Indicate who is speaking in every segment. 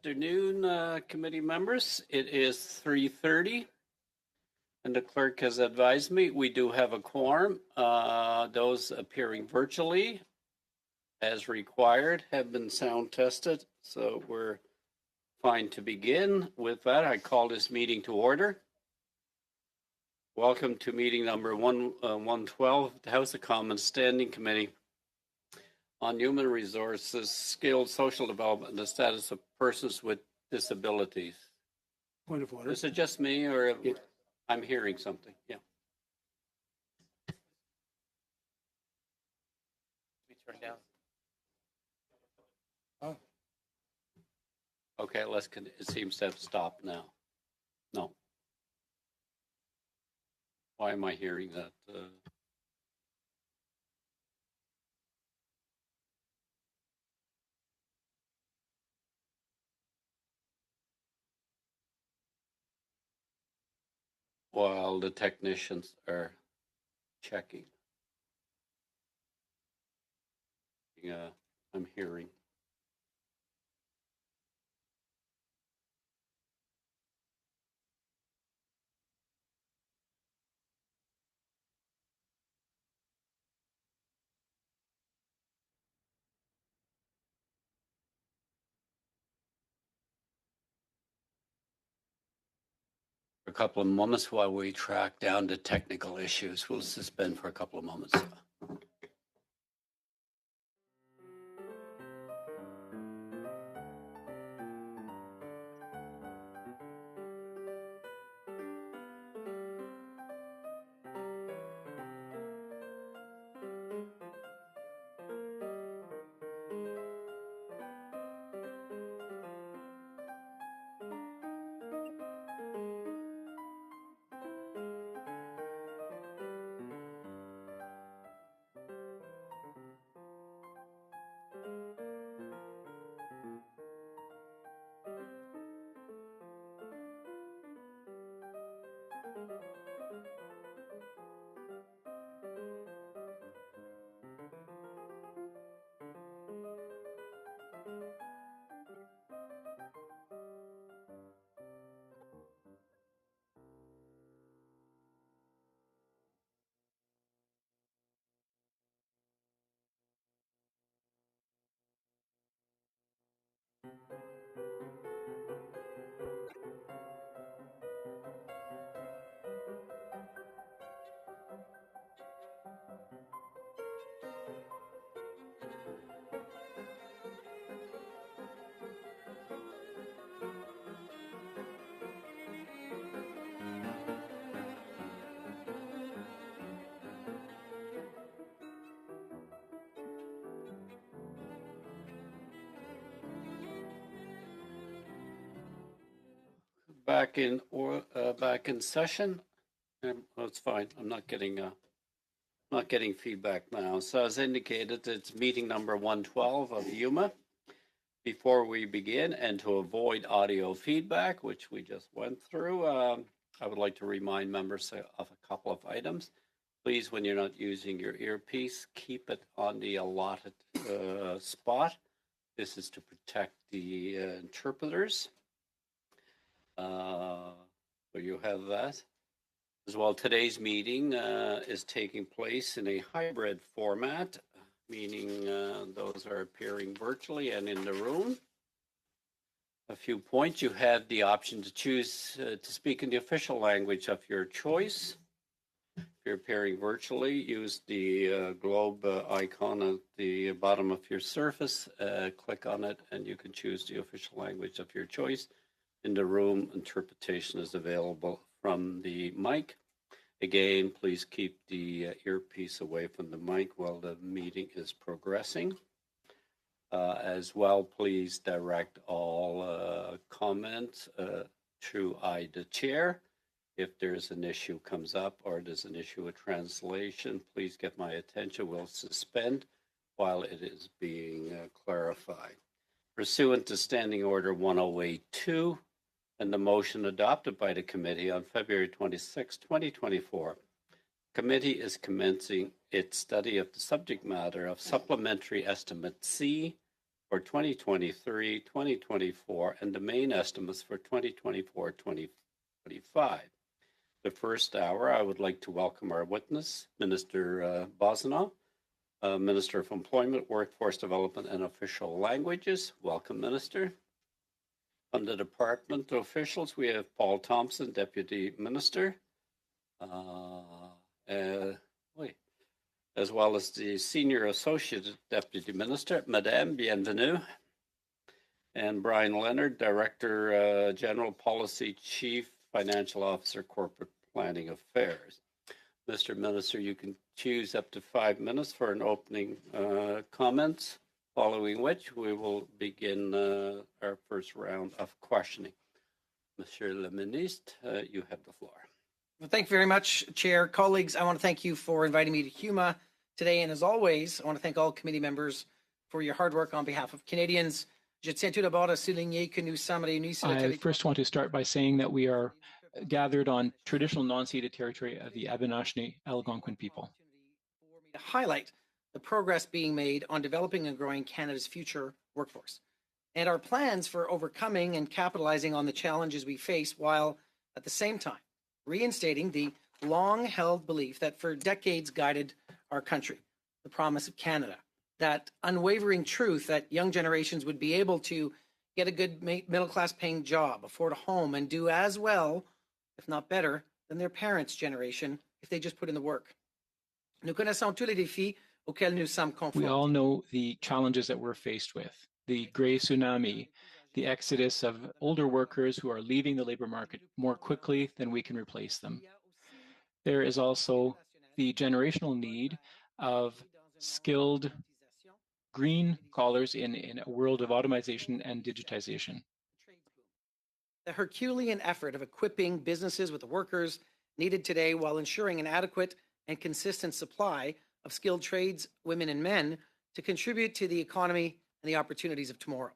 Speaker 1: afternoon, committee members. It is 3:30, and the clerk has advised me we do have a quorum. Those appearing virtually, as required, have been sound tested, so we're fine to begin. With that, I call this meeting to order. Welcome to meeting number 112, the House of Commons Standing Committee on Human Resources, Skilled Social Development, and the Status of Persons with Disabilities.
Speaker 2: Point of order.
Speaker 1: Is it just me, or I'm hearing something? Yeah. We turn down.
Speaker 2: Oh.
Speaker 1: Okay, it seems to have stopped now. No. Why am I hearing that? While the technicians are checking. I'm hearing. A couple of moments while we track down the technical issues. We'll suspend for a couple of moments. Back in session. That's fine. I'm not getting feedback now. So as indicated, it's meeting number 112 of UMA. Before we begin, and to avoid audio feedback, which we just went through, I would like to remind members of a couple of items. Please, when you're not using your earpiece, keep it on the allotted spot. This is to protect the interpreters. So you have that. As well, today's meeting is taking place in a hybrid format, meaning those are appearing virtually and in the room. A few points. You have the option to choose to speak in the official language of your choice. If you're appearing virtually, use the globe icon at the bottom of your surface. Click on it and you can choose the official language of your choice. In the room, interpretation is available from the mic. Again, please keep the earpiece away from the mic while the meeting is progressing. As well, please direct all comments through I, the chair. If there's an issue comes up or there's an issue with translation, please get my attention. We'll suspend while it is being clarified. Pursuant to Standing Order 1082, and the motion adopted by the committee on February 26, 2024. Committee is commencing its study of the subject matter of Supplementary Estimate C for 2023, 2024, and the main estimates for 2024, 2025. The first hour, I would like to welcome our witness, Minister Bosanoff, Minister of Employment, Workforce Development, and Official Languages. Welcome, Minister. From the department officials, we have Paul Thompson, Deputy Minister, as well as the Senior Associate Deputy Minister, Madame, bienvenue, and Brian Leonard, Director General Policy Chief Financial Officer, Corporate Planning Affairs. Mr. Minister, you can choose up to 5 minutes for an opening comments, following which we will begin our first round of questioning. Monsieur le Ministre, you have the floor.
Speaker 2: Well, thank you very much, Chair. Colleagues, I want to thank you for inviting me to HUMA today. And as always, I want to thank all committee members for your hard work on behalf of Canadians. I
Speaker 3: first want to start by saying that we are gathered on traditional non-ceded territory of the Abenaki Algonquin people.
Speaker 2: To highlight the progress being made on developing and growing Canada's future workforce and our plans for overcoming and capitalizing on the challenges we face, while at the same time reinstating the long-held belief that for decades guided our country, the promise of Canada, that unwavering truth that young generations would be able to get a good middle-class paying job, afford a home, and do as well, if not better, than their parents' generation if they just put in the work. We
Speaker 3: all know the challenges that we're faced with. The gray tsunami, the exodus of older workers who are leaving the labor market more quickly than we can replace them. There is also the generational need of skilled green collars in a world of automation and digitization.
Speaker 2: The Herculean effort of equipping businesses with the workers needed today while ensuring an adequate and consistent supply of skilled trades, women and men, to contribute to the economy and the opportunities of tomorrow.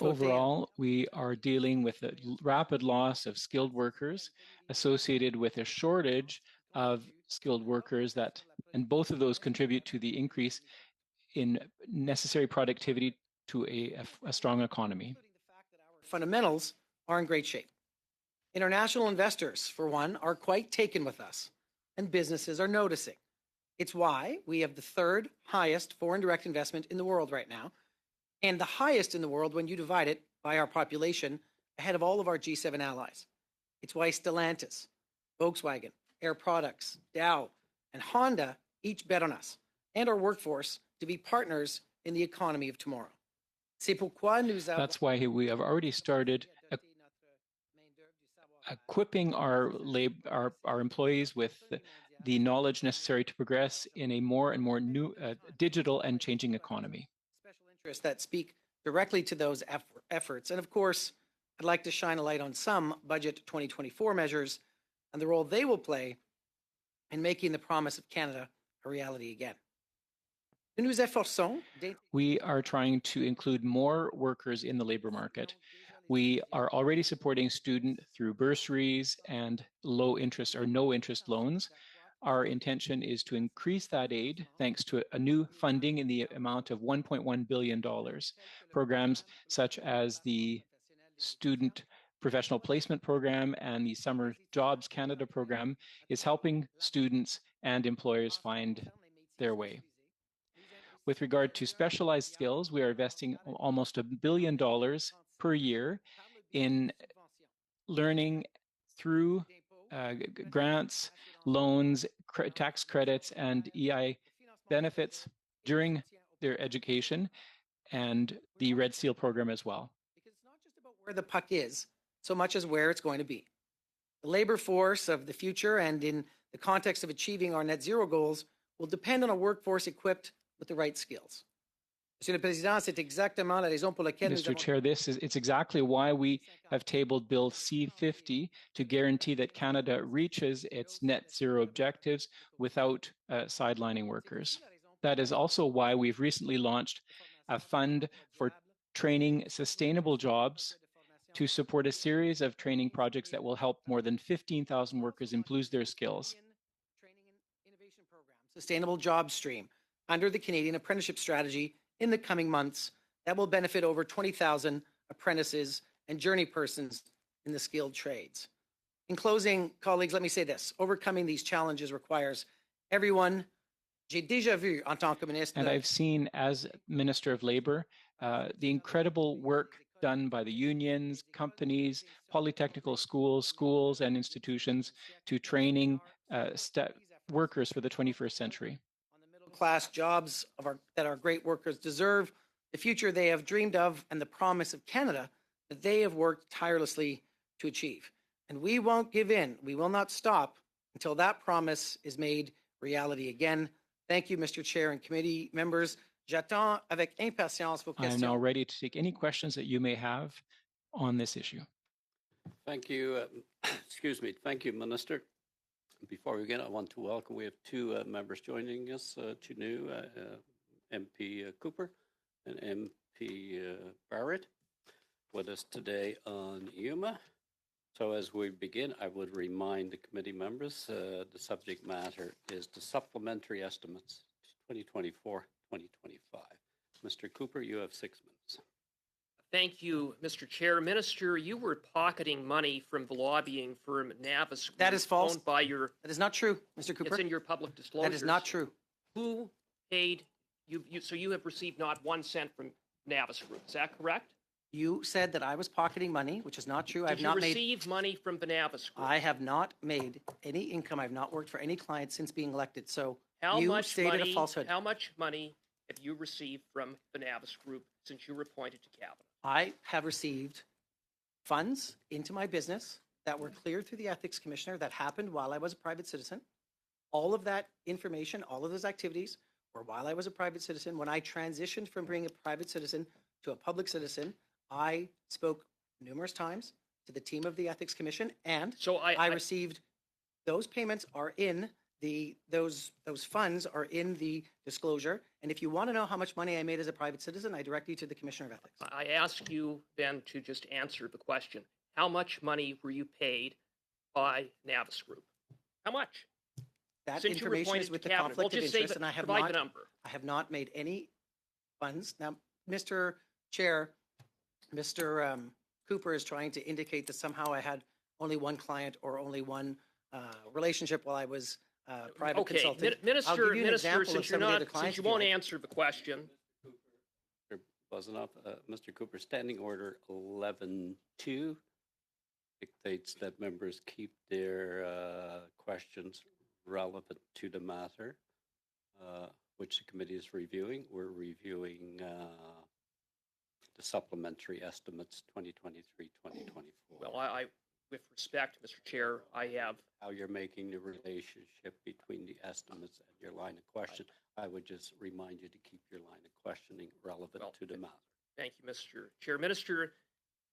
Speaker 3: Overall, we are dealing with a rapid loss of skilled workers associated with a shortage of skilled workers and both of those contribute to the increase in necessary productivity to a strong economy.
Speaker 2: Fundamentals are in great shape. International investors, for one, are quite taken with us, and businesses are noticing. It's why we have the third highest foreign direct investment in the world right now, and the highest in the world when you divide it by our population, ahead of all of our G7 allies. It's why Stellantis, Volkswagen, Air Products, Dow, and Honda each bet on us and our workforce to be partners in the economy of tomorrow.
Speaker 3: That's why we have already started equipping our employees with the knowledge necessary to progress in a more and more new digital and changing economy.
Speaker 2: Special interests that speak directly to those efforts. And of course, I'd like to shine a light on some Budget 2024 measures and the role they will play in making the promise of Canada a reality again.
Speaker 3: We are trying to include more workers in the labor market. We are already supporting students through bursaries and low interest or no interest loans. Our intention is to increase that aid thanks to a new funding in the amount of $1.1 billion. Programs such as the Student Professional Placement Program and the Summer Jobs Canada program is helping students and employers find their way. With regard to specialized skills, we are investing almost $1 billion per year in learning through grants, loans, tax credits, and EI benefits during their education, and the Red Seal program as well.
Speaker 2: Because it's not just about where the puck is, so much as where it's going to be. The labor force of the future and in the context of achieving our net zero goals will depend on a workforce equipped with the right skills.
Speaker 3: Mr. Chair, it's exactly why we have tabled Bill C-50 to guarantee that Canada reaches its net zero objectives without sidelining workers. That is also why we've recently launched a fund for training sustainable jobs to support a series of training projects that will help more than 15,000 workers improve their skills.
Speaker 2: Sustainable Job Stream under the Canadian Apprenticeship Strategy in the coming months that will benefit over 20,000 apprentices and journey persons in the skilled trades. In closing, colleagues, let me say this. Overcoming these challenges requires everyone. J'ai déjà vu en tant que ministre.
Speaker 3: And I've seen as Minister of Labor the incredible work done by the unions, companies, polytechnical schools and institutions to training workers for the 21st century.
Speaker 2: On the middle class jobs that our great workers deserve, the future they have dreamed of, and the promise of Canada that they have worked tirelessly to achieve. And we won't give in. We will not stop until that promise is made reality again. Thank you, Mr. Chair and committee members. J'attends avec impatience vos
Speaker 3: I am
Speaker 2: questions.
Speaker 3: now ready to take any questions that you may have on this issue.
Speaker 1: Thank you. Excuse me. Thank you, Minister. Before we begin, I want to welcome, we have two members joining us, two new, MP Cooper and MP Barrett with us today on UMA. So as we begin, I would remind the committee members, the subject matter is the supplementary estimates 2024-2025. Mr. Cooper, you have 6 minutes.
Speaker 4: Thank you, Mr. Chair. Minister, you were pocketing money from the lobbying firm Navis Group.
Speaker 2: That is false.
Speaker 4: Owned by your,
Speaker 2: That is not true, Mr. Cooper.
Speaker 4: it's in your public disclosures.
Speaker 2: That is not true.
Speaker 4: Who paid you? So you have received not 1 cent from Navis Group. Is that correct?
Speaker 2: You said that I was pocketing money, which is not true. I have
Speaker 4: Did you
Speaker 2: not made.
Speaker 4: receive money from the Navis Group?
Speaker 2: I have not made any income. I've not worked for any client since being elected. So
Speaker 4: How
Speaker 2: you
Speaker 4: much
Speaker 2: stated
Speaker 4: money?
Speaker 2: a falsehood.
Speaker 4: How much money have you received from the Navis Group since you were appointed to cabinet?
Speaker 2: I have received funds into my business that were cleared through the ethics commissioner. That happened while I was a private citizen. All of that information, all of those activities were while I was a private citizen. When I transitioned from being a private citizen to a public citizen, I spoke numerous times to the team of the ethics commission, and
Speaker 4: So
Speaker 2: I received, those payments are in those funds are in the disclosure. And if you want to know how much money I made as a private citizen, I direct you to the Commissioner of Ethics.
Speaker 4: I ask you then to just answer the question. How much money were you paid by Navis Group? How much?
Speaker 2: That
Speaker 4: Since you were
Speaker 2: information is
Speaker 4: appointed
Speaker 2: with
Speaker 4: to
Speaker 2: the
Speaker 4: cabinet. Well,
Speaker 2: conflict of
Speaker 4: just say
Speaker 2: interest,
Speaker 4: the-
Speaker 2: and I have
Speaker 4: provide the
Speaker 2: not,
Speaker 4: number.
Speaker 2: I have not made any funds. Now, Mr. Chair, Mr. Cooper is trying to indicate that somehow I had only one client or only one relationship while I was private
Speaker 4: Okay,
Speaker 2: consultant. I'll
Speaker 4: Minister,
Speaker 2: give you an
Speaker 4: Minister,
Speaker 2: example of
Speaker 4: since you're
Speaker 2: some of the other
Speaker 4: not,
Speaker 2: clients
Speaker 4: since you
Speaker 2: if you
Speaker 4: won't
Speaker 2: like.
Speaker 4: answer the question,
Speaker 1: There wasn't enough. Mr. Cooper, Standing Order 11.2 dictates that members keep their questions relevant to the matter, which the committee is reviewing. We're reviewing the supplementary estimates 2023-2024.
Speaker 4: well, I, with respect, Mr. Chair, I have,
Speaker 1: How you're making the relationship between the estimates and your line of question. I would just remind you to keep your line of questioning relevant
Speaker 4: Well,
Speaker 1: to the matter.
Speaker 4: thank you, Mr. Chair. Minister,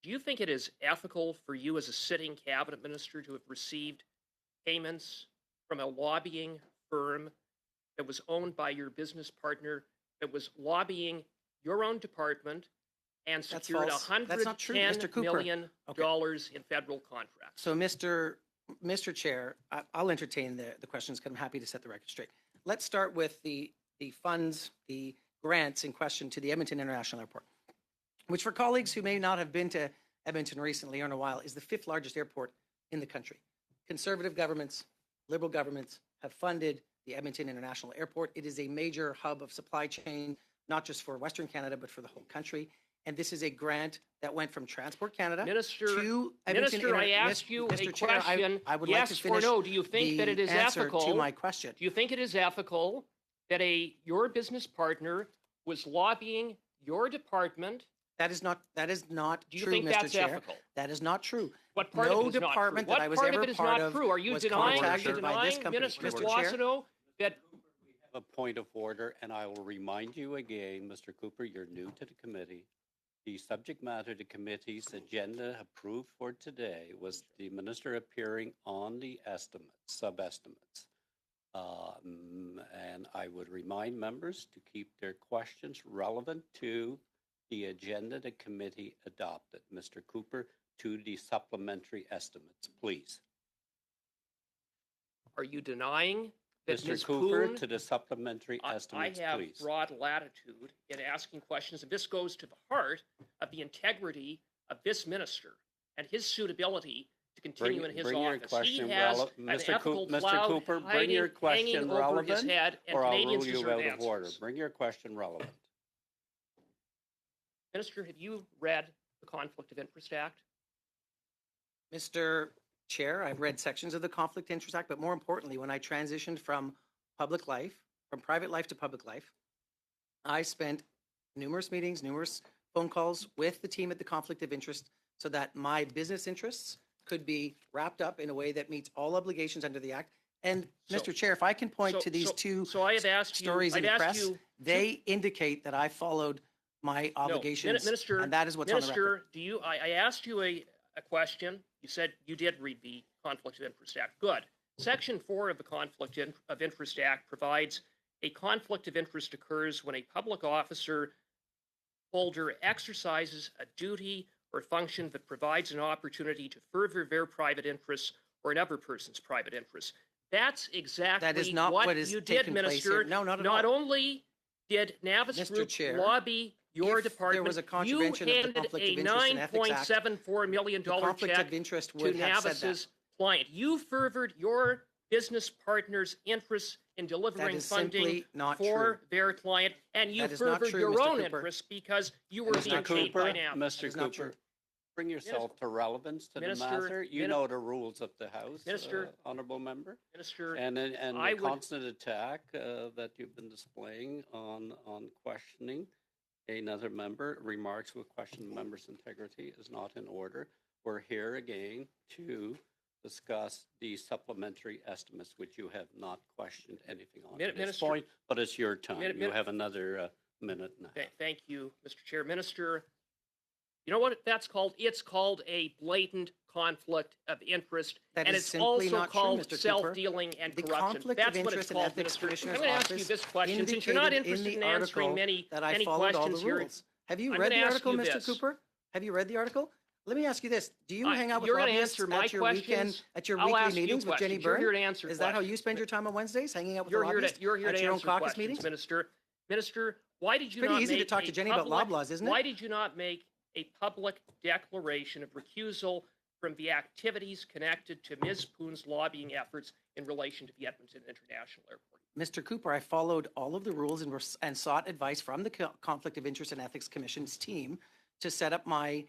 Speaker 4: do you think it is ethical for you as a sitting cabinet minister to have received payments from a lobbying firm that was owned by your business partner, that was lobbying your own department and
Speaker 2: That's
Speaker 4: secured
Speaker 2: false. That's not true, Mr.
Speaker 4: $110
Speaker 2: Cooper.
Speaker 4: million
Speaker 2: Okay.
Speaker 4: in federal contracts?
Speaker 2: So, Mr. Chair, I'll entertain the questions because I'm happy to set the record straight. Let's start with the funds, the grants in question to the Edmonton International Airport, which for colleagues who may not have been to Edmonton recently or in a while is the 5th largest airport in the country. Conservative governments, liberal governments have funded the Edmonton International Airport. It is a major hub of supply chain, not just for Western Canada, but for the whole country. And this is a grant that went from Transport Canada
Speaker 4: Minister,
Speaker 2: to Edmonton.
Speaker 4: Minister, I asked you
Speaker 2: Mr.
Speaker 4: a
Speaker 2: Chair,
Speaker 4: question,
Speaker 2: I would like
Speaker 4: yes
Speaker 2: to
Speaker 4: or
Speaker 2: finish
Speaker 4: no. Do you think that it is
Speaker 2: answer
Speaker 4: ethical?
Speaker 2: to my question.
Speaker 4: Do you think it is ethical that your business partner was lobbying your department?
Speaker 2: That is not
Speaker 4: Do you
Speaker 2: true,
Speaker 4: think
Speaker 2: Mr.
Speaker 4: that's
Speaker 2: Chair.
Speaker 4: ethical?
Speaker 2: That is not true.
Speaker 4: What part
Speaker 2: No
Speaker 4: of it is not true?
Speaker 2: department that
Speaker 4: What
Speaker 2: I was
Speaker 4: part
Speaker 2: ever
Speaker 4: of it is
Speaker 2: part
Speaker 4: not
Speaker 2: of
Speaker 4: true? Are you
Speaker 2: was
Speaker 4: denying,
Speaker 2: contacted by this company.
Speaker 4: Minister
Speaker 2: Mr. Chair?
Speaker 4: Boissonneau, that
Speaker 1: A point of order, and I will remind you again, Mr. Cooper, you're new to the committee. The subject matter, the committee's agenda approved for today was the minister appearing on the estimates, sub-estimates. And I would remind members to keep their questions relevant to the agenda the committee adopted. Mr. Cooper, to the supplementary estimates, please.
Speaker 4: are you denying that
Speaker 1: Mr.
Speaker 4: Ms.
Speaker 1: Cooper,
Speaker 4: Poon,
Speaker 1: to the supplementary
Speaker 4: I
Speaker 1: estimates,
Speaker 4: have
Speaker 1: please.
Speaker 4: broad latitude in asking questions, and this goes to the heart of the integrity of this minister and his suitability to continue in his
Speaker 1: Bring your
Speaker 4: office.
Speaker 1: question
Speaker 4: He has
Speaker 1: relevant.
Speaker 4: an
Speaker 1: Mr.
Speaker 4: ethical
Speaker 1: Mr.
Speaker 4: cloud
Speaker 1: Cooper, bring
Speaker 4: hiding,
Speaker 1: your question
Speaker 4: hanging over his
Speaker 1: relevant,
Speaker 4: head, and
Speaker 1: or I'll
Speaker 4: Canadians
Speaker 1: rule you
Speaker 4: deserve
Speaker 1: out of order.
Speaker 4: answers.
Speaker 1: Bring your question relevant.
Speaker 4: Minister, have you read the Conflict of Interest Act?
Speaker 2: Mr. Chair, I've read sections of the Conflict of Interest Act, but more importantly, when I transitioned from public life, from private life to public life, I spent numerous meetings, numerous phone calls with the team at the Conflict of Interest so that my business interests could be wrapped up in a way that meets all obligations under the Act. And
Speaker 4: So-
Speaker 2: Mr. Chair, if I can point to these two
Speaker 4: So I have asked you.
Speaker 2: stories in
Speaker 4: I've
Speaker 2: the
Speaker 4: asked
Speaker 2: press,
Speaker 4: you.
Speaker 2: they indicate that I followed my obligations,
Speaker 4: Minister,
Speaker 2: and that is what's on the record.
Speaker 4: Minister, do you? I asked you a question. You said you did read the Conflict of Interest Act. Good. Section 4 of the Conflict of Interest Act provides a conflict of interest occurs when a public officer holder exercises a duty or function that provides an opportunity to further their private interests or another person's private interests. That's exactly
Speaker 2: That is not what is
Speaker 4: you did,
Speaker 2: taking place
Speaker 4: Minister.
Speaker 2: here. No, not at
Speaker 4: Not
Speaker 2: all.
Speaker 4: only did Navis
Speaker 2: Mr.
Speaker 4: Group
Speaker 2: Chair,
Speaker 4: lobby your
Speaker 2: if there
Speaker 4: department,
Speaker 2: was a contravention
Speaker 4: you
Speaker 2: of the
Speaker 4: handed
Speaker 2: Conflict
Speaker 4: a
Speaker 2: of Interest and Ethics Act,
Speaker 4: $9.74 million
Speaker 2: The conflict
Speaker 4: check
Speaker 2: of interest
Speaker 4: to
Speaker 2: would have said that.
Speaker 4: Navis's client. You furthered your business partner's interests in
Speaker 2: That
Speaker 4: delivering
Speaker 2: is
Speaker 4: funding
Speaker 2: simply not
Speaker 4: for
Speaker 2: true.
Speaker 4: their client, and you
Speaker 2: That is not
Speaker 4: furthered
Speaker 2: true,
Speaker 4: your
Speaker 2: Mr.
Speaker 4: own
Speaker 2: Cooper.
Speaker 4: interests because you were
Speaker 2: That is
Speaker 4: being
Speaker 2: not
Speaker 4: paid
Speaker 2: true.
Speaker 4: by
Speaker 1: Cooper,
Speaker 4: Navis.
Speaker 2: That is
Speaker 1: Mr.
Speaker 2: not
Speaker 1: Cooper,
Speaker 2: true.
Speaker 1: bring yourself to relevance to the
Speaker 4: Minister,
Speaker 1: matter. You know the rules of the House,
Speaker 4: Minister,
Speaker 1: honorable member.
Speaker 4: Minister,
Speaker 1: And
Speaker 4: I
Speaker 1: the
Speaker 4: would-
Speaker 1: constant attack that you've been displaying on questioning another member, remarks with question the member's integrity is not in order. We're here again to discuss the supplementary estimates, which you have not questioned anything on at this
Speaker 4: Minister-
Speaker 1: point, but it's your time.
Speaker 4: Min-
Speaker 1: You
Speaker 4: min-
Speaker 1: have another minute now.
Speaker 4: Thank you, Mr. Chair. Minister, you know what that's called? It's called a blatant conflict of interest,
Speaker 2: That
Speaker 4: and
Speaker 2: is
Speaker 4: it's
Speaker 2: simply
Speaker 4: also
Speaker 2: not true,
Speaker 4: called
Speaker 2: Mr. Cooper.
Speaker 4: self-dealing and
Speaker 2: The
Speaker 4: corruption.
Speaker 2: Conflict
Speaker 4: That's
Speaker 2: of
Speaker 4: what
Speaker 2: Interest
Speaker 4: it's
Speaker 2: and
Speaker 4: called,
Speaker 2: Ethics
Speaker 4: Minister.
Speaker 2: Commissioner's
Speaker 4: I'm going to ask you
Speaker 2: Office
Speaker 4: this question. Since you're not
Speaker 2: indicated
Speaker 4: interested
Speaker 2: in
Speaker 4: in
Speaker 2: the
Speaker 4: answering
Speaker 2: article
Speaker 4: many
Speaker 2: that I
Speaker 4: any
Speaker 2: followed all
Speaker 4: questions
Speaker 2: the
Speaker 4: here,
Speaker 2: rules. Have you
Speaker 4: I'm
Speaker 2: read
Speaker 4: gonna
Speaker 2: the
Speaker 4: ask
Speaker 2: article,
Speaker 4: you
Speaker 2: Mr.
Speaker 4: this.
Speaker 2: Cooper? Have you read the article? Let me ask you this. Do you hang out with
Speaker 4: you're gonna
Speaker 2: lobbyists
Speaker 4: answer my
Speaker 2: at your weekend,
Speaker 4: questions.
Speaker 2: at your
Speaker 4: I'll
Speaker 2: weekly
Speaker 4: ask you
Speaker 2: meetings with Jenny
Speaker 4: questions. You're here
Speaker 2: Byrne?
Speaker 4: to answer
Speaker 2: Is that how
Speaker 4: questions.
Speaker 2: you spend your time on Wednesdays, hanging out with
Speaker 4: You're
Speaker 2: the
Speaker 4: here
Speaker 2: lobbyists
Speaker 4: to
Speaker 2: at your own
Speaker 4: answer
Speaker 2: caucus
Speaker 4: questions,
Speaker 2: meetings?
Speaker 4: Minister, why did you
Speaker 2: pretty
Speaker 4: not
Speaker 2: easy to
Speaker 4: make
Speaker 2: talk to
Speaker 4: a
Speaker 2: Jenny about
Speaker 4: public-
Speaker 2: lob laws, isn't it?
Speaker 4: Why did you not make a public declaration of recusal from the activities connected to Ms. Poon's lobbying efforts in relation to the Edmonton International Airport?
Speaker 2: Mr. Cooper, I followed all of the rules and sought advice from the Conflict of Interest and Ethics Commission's team to set up my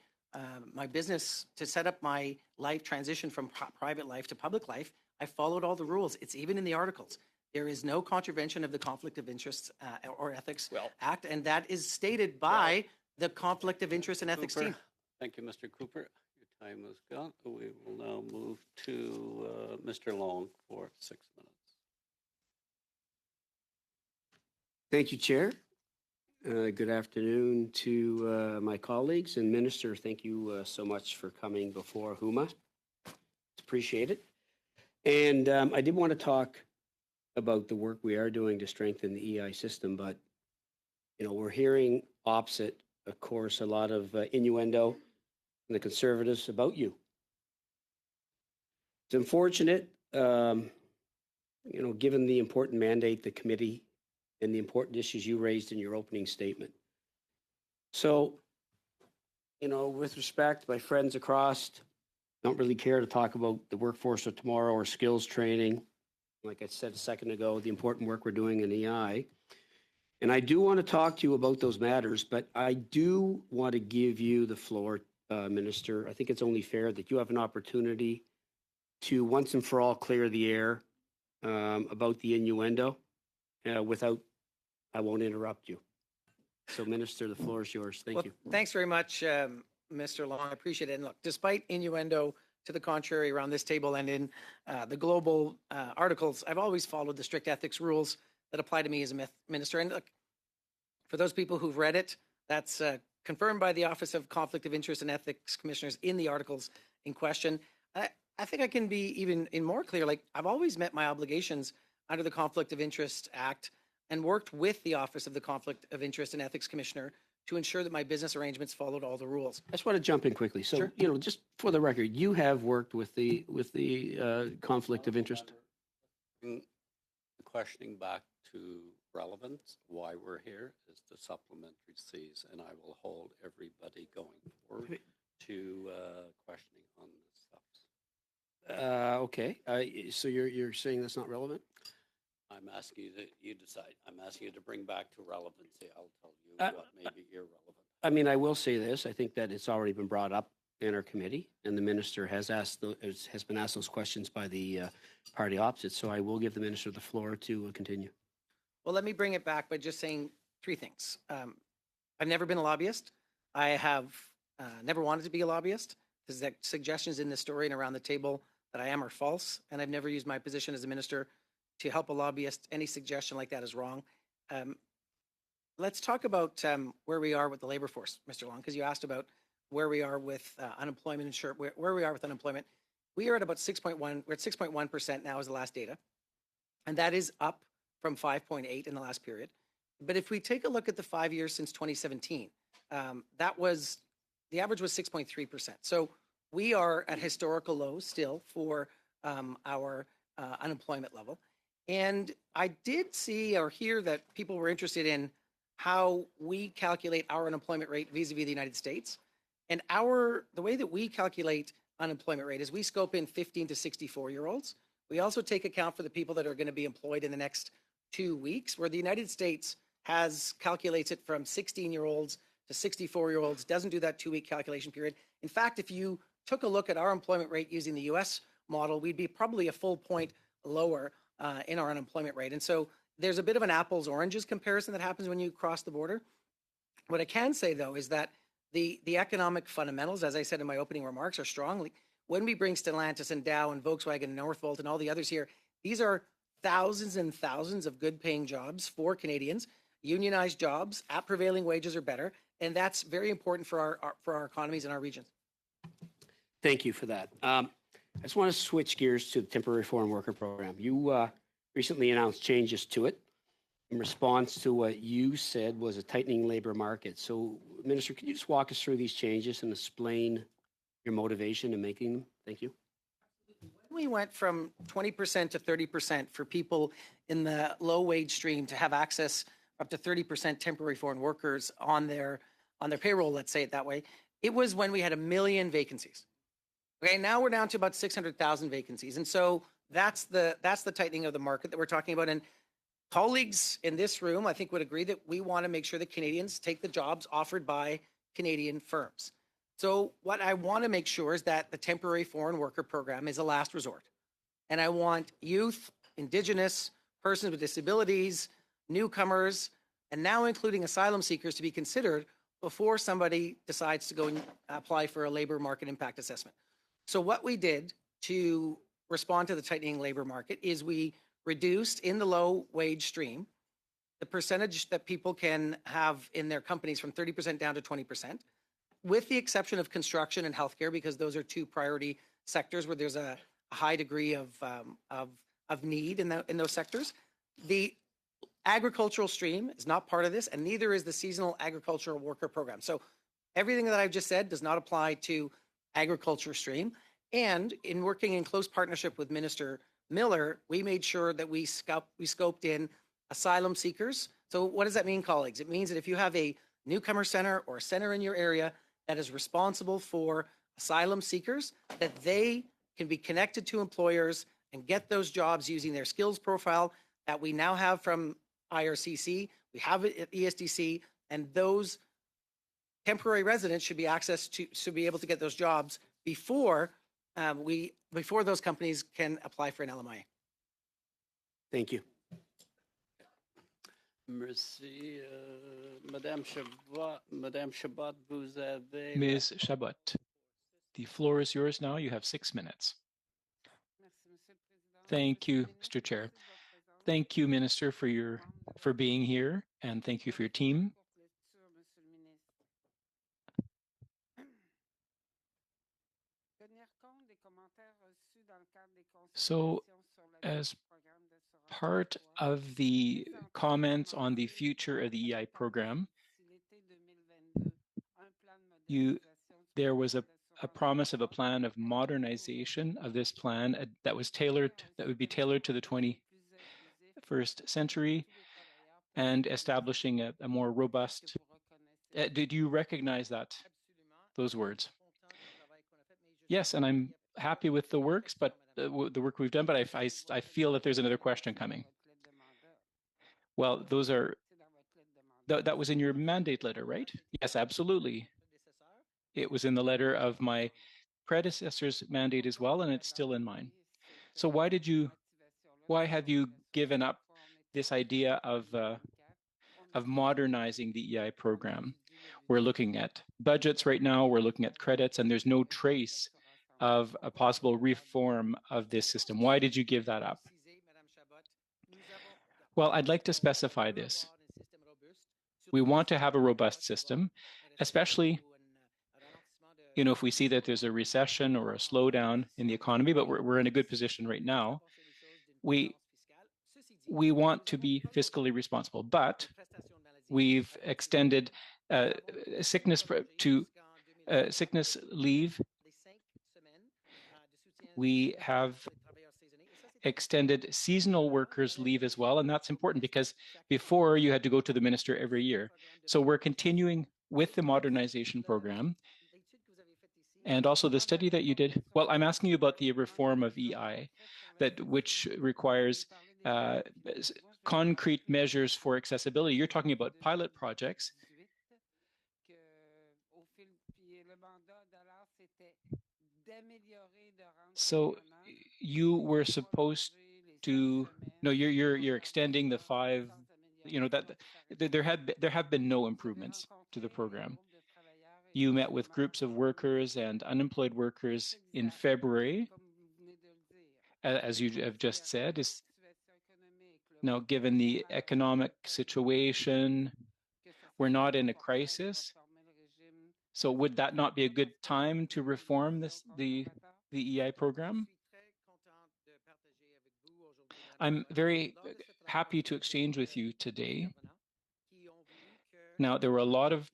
Speaker 2: business, to set up my life transition from private life to public life. I followed all the rules. It's even in the articles. There is no contravention of the Conflict of Interest or Ethics
Speaker 4: Well-
Speaker 2: Act, and that is stated by the Conflict of Interest and Ethics
Speaker 1: Cooper.
Speaker 2: team.
Speaker 1: Thank you, Mr. Cooper. Your time is gone. We will now move to Mr. Long for 6 minutes.
Speaker 5: Thank you, Chair. Good afternoon to my colleagues and Minister. Thank you so much for coming before HUMA. It's appreciated. And I did want to talk about the work we are doing to strengthen the EI system, but we're hearing opposite, of course, a lot of innuendo from the Conservatives about you. It's unfortunate, given the important mandate the committee and the important issues you raised in your opening statement. So, with respect, my friends across don't really care to talk about the workforce of tomorrow or skills training. Like I said a second ago, the important work we're doing in EI. And I do want to talk to you about those matters, but I do want to give you the floor, Minister. I think it's only fair that you have an opportunity to once and for all clear the air about the innuendo. I won't interrupt you. So, Minister, the floor is yours. Thank you.
Speaker 2: Thanks very much, Mr. Long. I appreciate it. And look, despite innuendo to the contrary around this table and in the global articles, I've always followed the strict ethics rules that apply to me as a minister. And look, for those people who've read it, that's confirmed by the Office of Conflict of Interest and Ethics Commissioners in the articles in question. I think I can be even more clear. Like, I've always met my obligations under the Conflict of Interest Act and worked with the Office of the Conflict of Interest and Ethics Commissioner to ensure that my business arrangements followed all the rules.
Speaker 5: I just want to jump in quickly. So,
Speaker 2: Sure.
Speaker 5: just for the record, you have worked with the conflict of interest.
Speaker 1: questioning back to relevance, why we're here, is the supplementary Cs, and I will hold everybody going forward to questioning on this stuff.
Speaker 5: Okay, so you're saying that's not relevant?
Speaker 1: I'm asking you to, you decide. I'm asking you to bring back to relevancy. I'll tell you what may be irrelevant.
Speaker 5: I mean, I will say this, I think that it's already been brought up in our committee, and the minister has been asked those questions by the party opposite, so I will give the minister the floor to continue.
Speaker 2: Well, let me bring it back by just saying three things. I've never been a lobbyist. I have never wanted to be a lobbyist. The suggestions in this story and around the table that I am are false, and I've never used my position as a minister to help a lobbyist. Any suggestion like that is wrong. Let's talk about where we are with the labor force, Mr. Long, because you asked about where we are with unemployment insurance, where we are with unemployment. We are at about 6.1, we're at 6.1% now is the last data. And that is up from 5.8 in the last period. But if we take a look at the 5 years since 2017, the average was 6.3%. So we are at historical lows still for our unemployment level. And I did see or hear that people were interested in how we calculate our unemployment rate vis-a-vis the United States. And the way that we calculate unemployment rate is we scope in 15 to 64-year-olds. We also take account for the people that are going to be employed in the next 2 weeks, where the United States calculates it from 16-year-olds to 64-year-olds, doesn't do that 2-week calculation period. In fact, if you took a look at our employment rate using the US model, we'd be probably a full point lower in our unemployment rate. And so there's a bit of an apples oranges comparison that happens when you cross the border. What I can say, though, is that the economic fundamentals, as I said in my opening remarks, are strong. When we bring Stellantis and Dow and Volkswagen and Northvolt and all the others here, these are thousands and thousands of good paying jobs for Canadians, unionized jobs at prevailing wages or better. And that's very important for our economies and our regions.
Speaker 5: Thank you for that. I just want to switch gears to the temporary foreign worker program. You recently announced changes to it in response to what you said was a tightening labor market. So, Minister, can you just walk us through these changes and explain your motivation in making them? Thank you.
Speaker 2: We went from 20% to 30% for people in the low wage stream to have access up to 30% temporary foreign workers on their payroll, let's say it that way. It was when we had 1 million vacancies. Okay, now we're down to about 600,000 vacancies. And so that's the tightening of the market that we're talking about. And colleagues in this room, I think, would agree that we want to make sure that Canadians take the jobs offered by Canadian firms. So what I want to make sure is that the temporary foreign worker program is a last resort. And I want youth, Indigenous, persons with disabilities, newcomers, and now including asylum seekers to be considered before somebody decides to go and apply for a labor market impact assessment. So what we did to respond to the tightening labor market is we reduced in the low wage stream the percentage that people can have in their companies from 30% down to 20%, with the exception of construction and healthcare, because those are two priority sectors where there's a high degree of need in those sectors. The agricultural stream is not part of this, and neither is the seasonal agricultural worker program. So everything that I've just said does not apply to agriculture stream. And in working in close partnership with Minister Miller, we made sure that we scoped in asylum seekers. So what does that mean, colleagues? It means that if you have a newcomer center or a center in your area that is responsible for asylum seekers, that they can be connected to employers and get those jobs using their skills profile that we now have from IRCC, we have it at ESDC, and those temporary residents should be able to get those jobs before those companies can apply for an LMIA.
Speaker 5: Thank you.
Speaker 1: Merci. Madame Chabot, vous avez...
Speaker 3: Ms. Chabot, the floor is yours now. You have 6 minutes. Thank you, Mr. Chair. Thank you, Minister, for being here, and thank you for your team. So, as part of the comments on the future of the EI program, there was a promise of a plan of modernization of this plan that would be tailored to the 21st century and establishing a more robust. Did you recognize those words? Yes, and I'm happy with the works, but the work we've done. But I feel that there's another question coming. Well, those are that was in your mandate letter, right? Yes, absolutely. It was in the letter of my predecessor's mandate as well, and it's still in mine. So why have you given up this idea of modernizing the EI program? We're looking at budgets right now, we're looking at credits, and there's no trace of a possible reform of this system. Why did you give that up? Well, I'd like to specify this. We want to have a robust system, especially if we see that there's a recession or a slowdown in the economy, but we're in a good position right now. We want to be fiscally responsible, but we've extended sickness leave. We have extended seasonal workers leave as well, and that's important because before you had to go to the minister every year. So we're continuing with the modernization program. And also the study that you did, well, I'm asking you about the reform of EI, which requires concrete measures for accessibility. You're talking about pilot projects. So you were supposed to, no, you're extending the 5, that there have been no improvements to the program. You met with groups of workers and unemployed workers in February, as you have just said. Now, given the economic situation, we're not in a crisis. So would that not be a good time to reform the EI program? I'm very happy to exchange with you today. Now, there were a lot of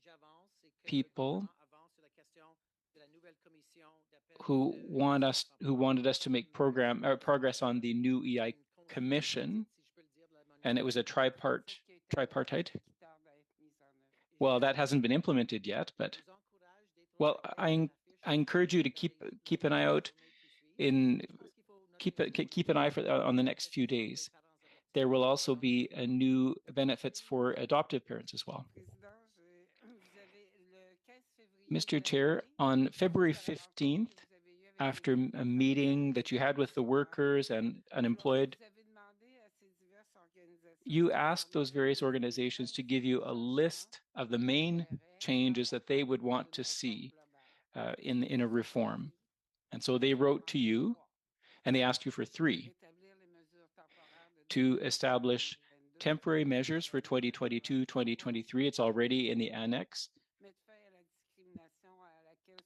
Speaker 3: people who wanted us to make progress on the new EI Commission, and it was a tripartite. Well, that hasn't been implemented yet, but well, I encourage you to keep an eye out keep an eye on the next few days. There will also be a new benefits for adoptive parents as well. Mr. Chair, on February 15th, after a meeting that you had with the workers and unemployed, you asked those various organizations to give you a list of the main changes that they would want to see in a reform. And so they wrote to you and they asked you for 3: to establish temporary measures for 2022, 2023. It's already in the annex.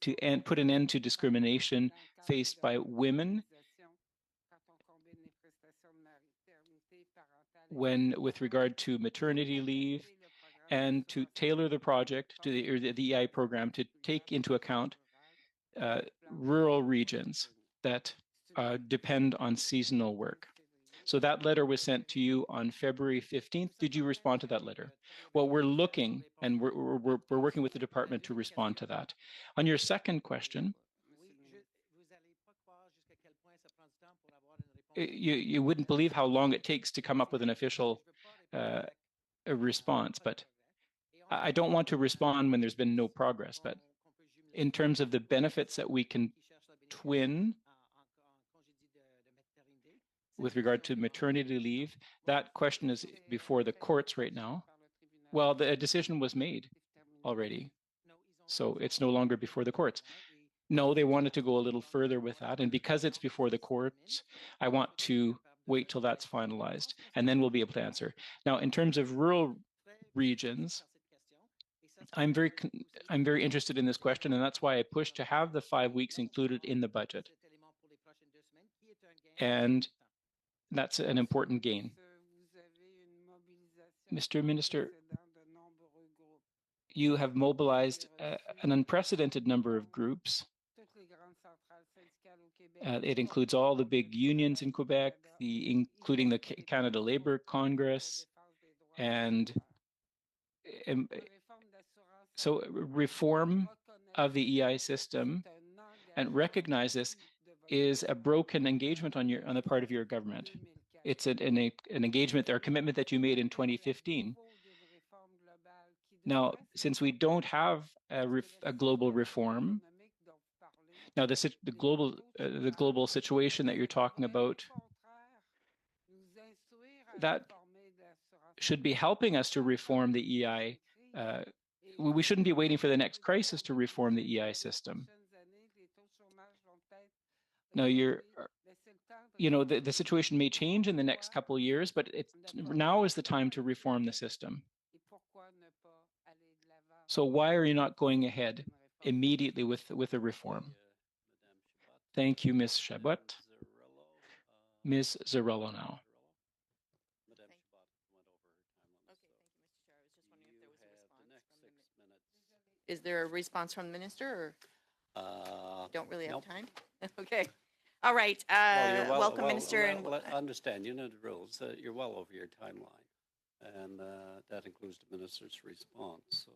Speaker 3: To put an end to discrimination faced by women with regard to maternity leave, and to tailor the project to the EI program to take into account rural regions that depend on seasonal work. So that letter was sent to you on February 15th. Did you respond to that letter? Well, we're looking and we're working with the department to respond to that. On your second question, you wouldn't believe how long it takes to come up with an official response, but I don't want to respond when there's been no progress. But in terms of the benefits that we can twin with regard to maternity leave, that question is before the courts right now. Well, the decision was made already, so it's no longer before the courts. No, they wanted to go a little further with that, and because it's before the courts, I want to wait till that's finalized, and then we'll be able to answer. Now, in terms of rural regions, I'm very interested in this question, and that's why I pushed to have the 5 weeks included in the budget. And that's an important gain. Mr. Minister, you have mobilized an unprecedented number of groups, It includes all the big unions in Quebec, including the Canada Labour Congress, and um, so reform of the EI system and recognize this is a broken engagement on the part of your government. It's an engagement or a commitment that you made in 2015. Now, since we don't have a global reform, now the global situation that you're talking about, that should be helping us to reform the EI. We shouldn't be waiting for the next crisis to reform the EI system. Now, the situation may change in the next couple of years, but now is the time to reform the system. So why are you not going ahead immediately with a reform? Thank you, Ms. Chabot. Ms. Zarello now.
Speaker 6: Is there a response from the minister, or don't really have
Speaker 1: Nope.
Speaker 6: time? Okay. All right.
Speaker 1: Well, you're
Speaker 6: Welcome, Minister. And
Speaker 1: understand, you know the rules. You're well over your timeline, and that includes the minister's response. So,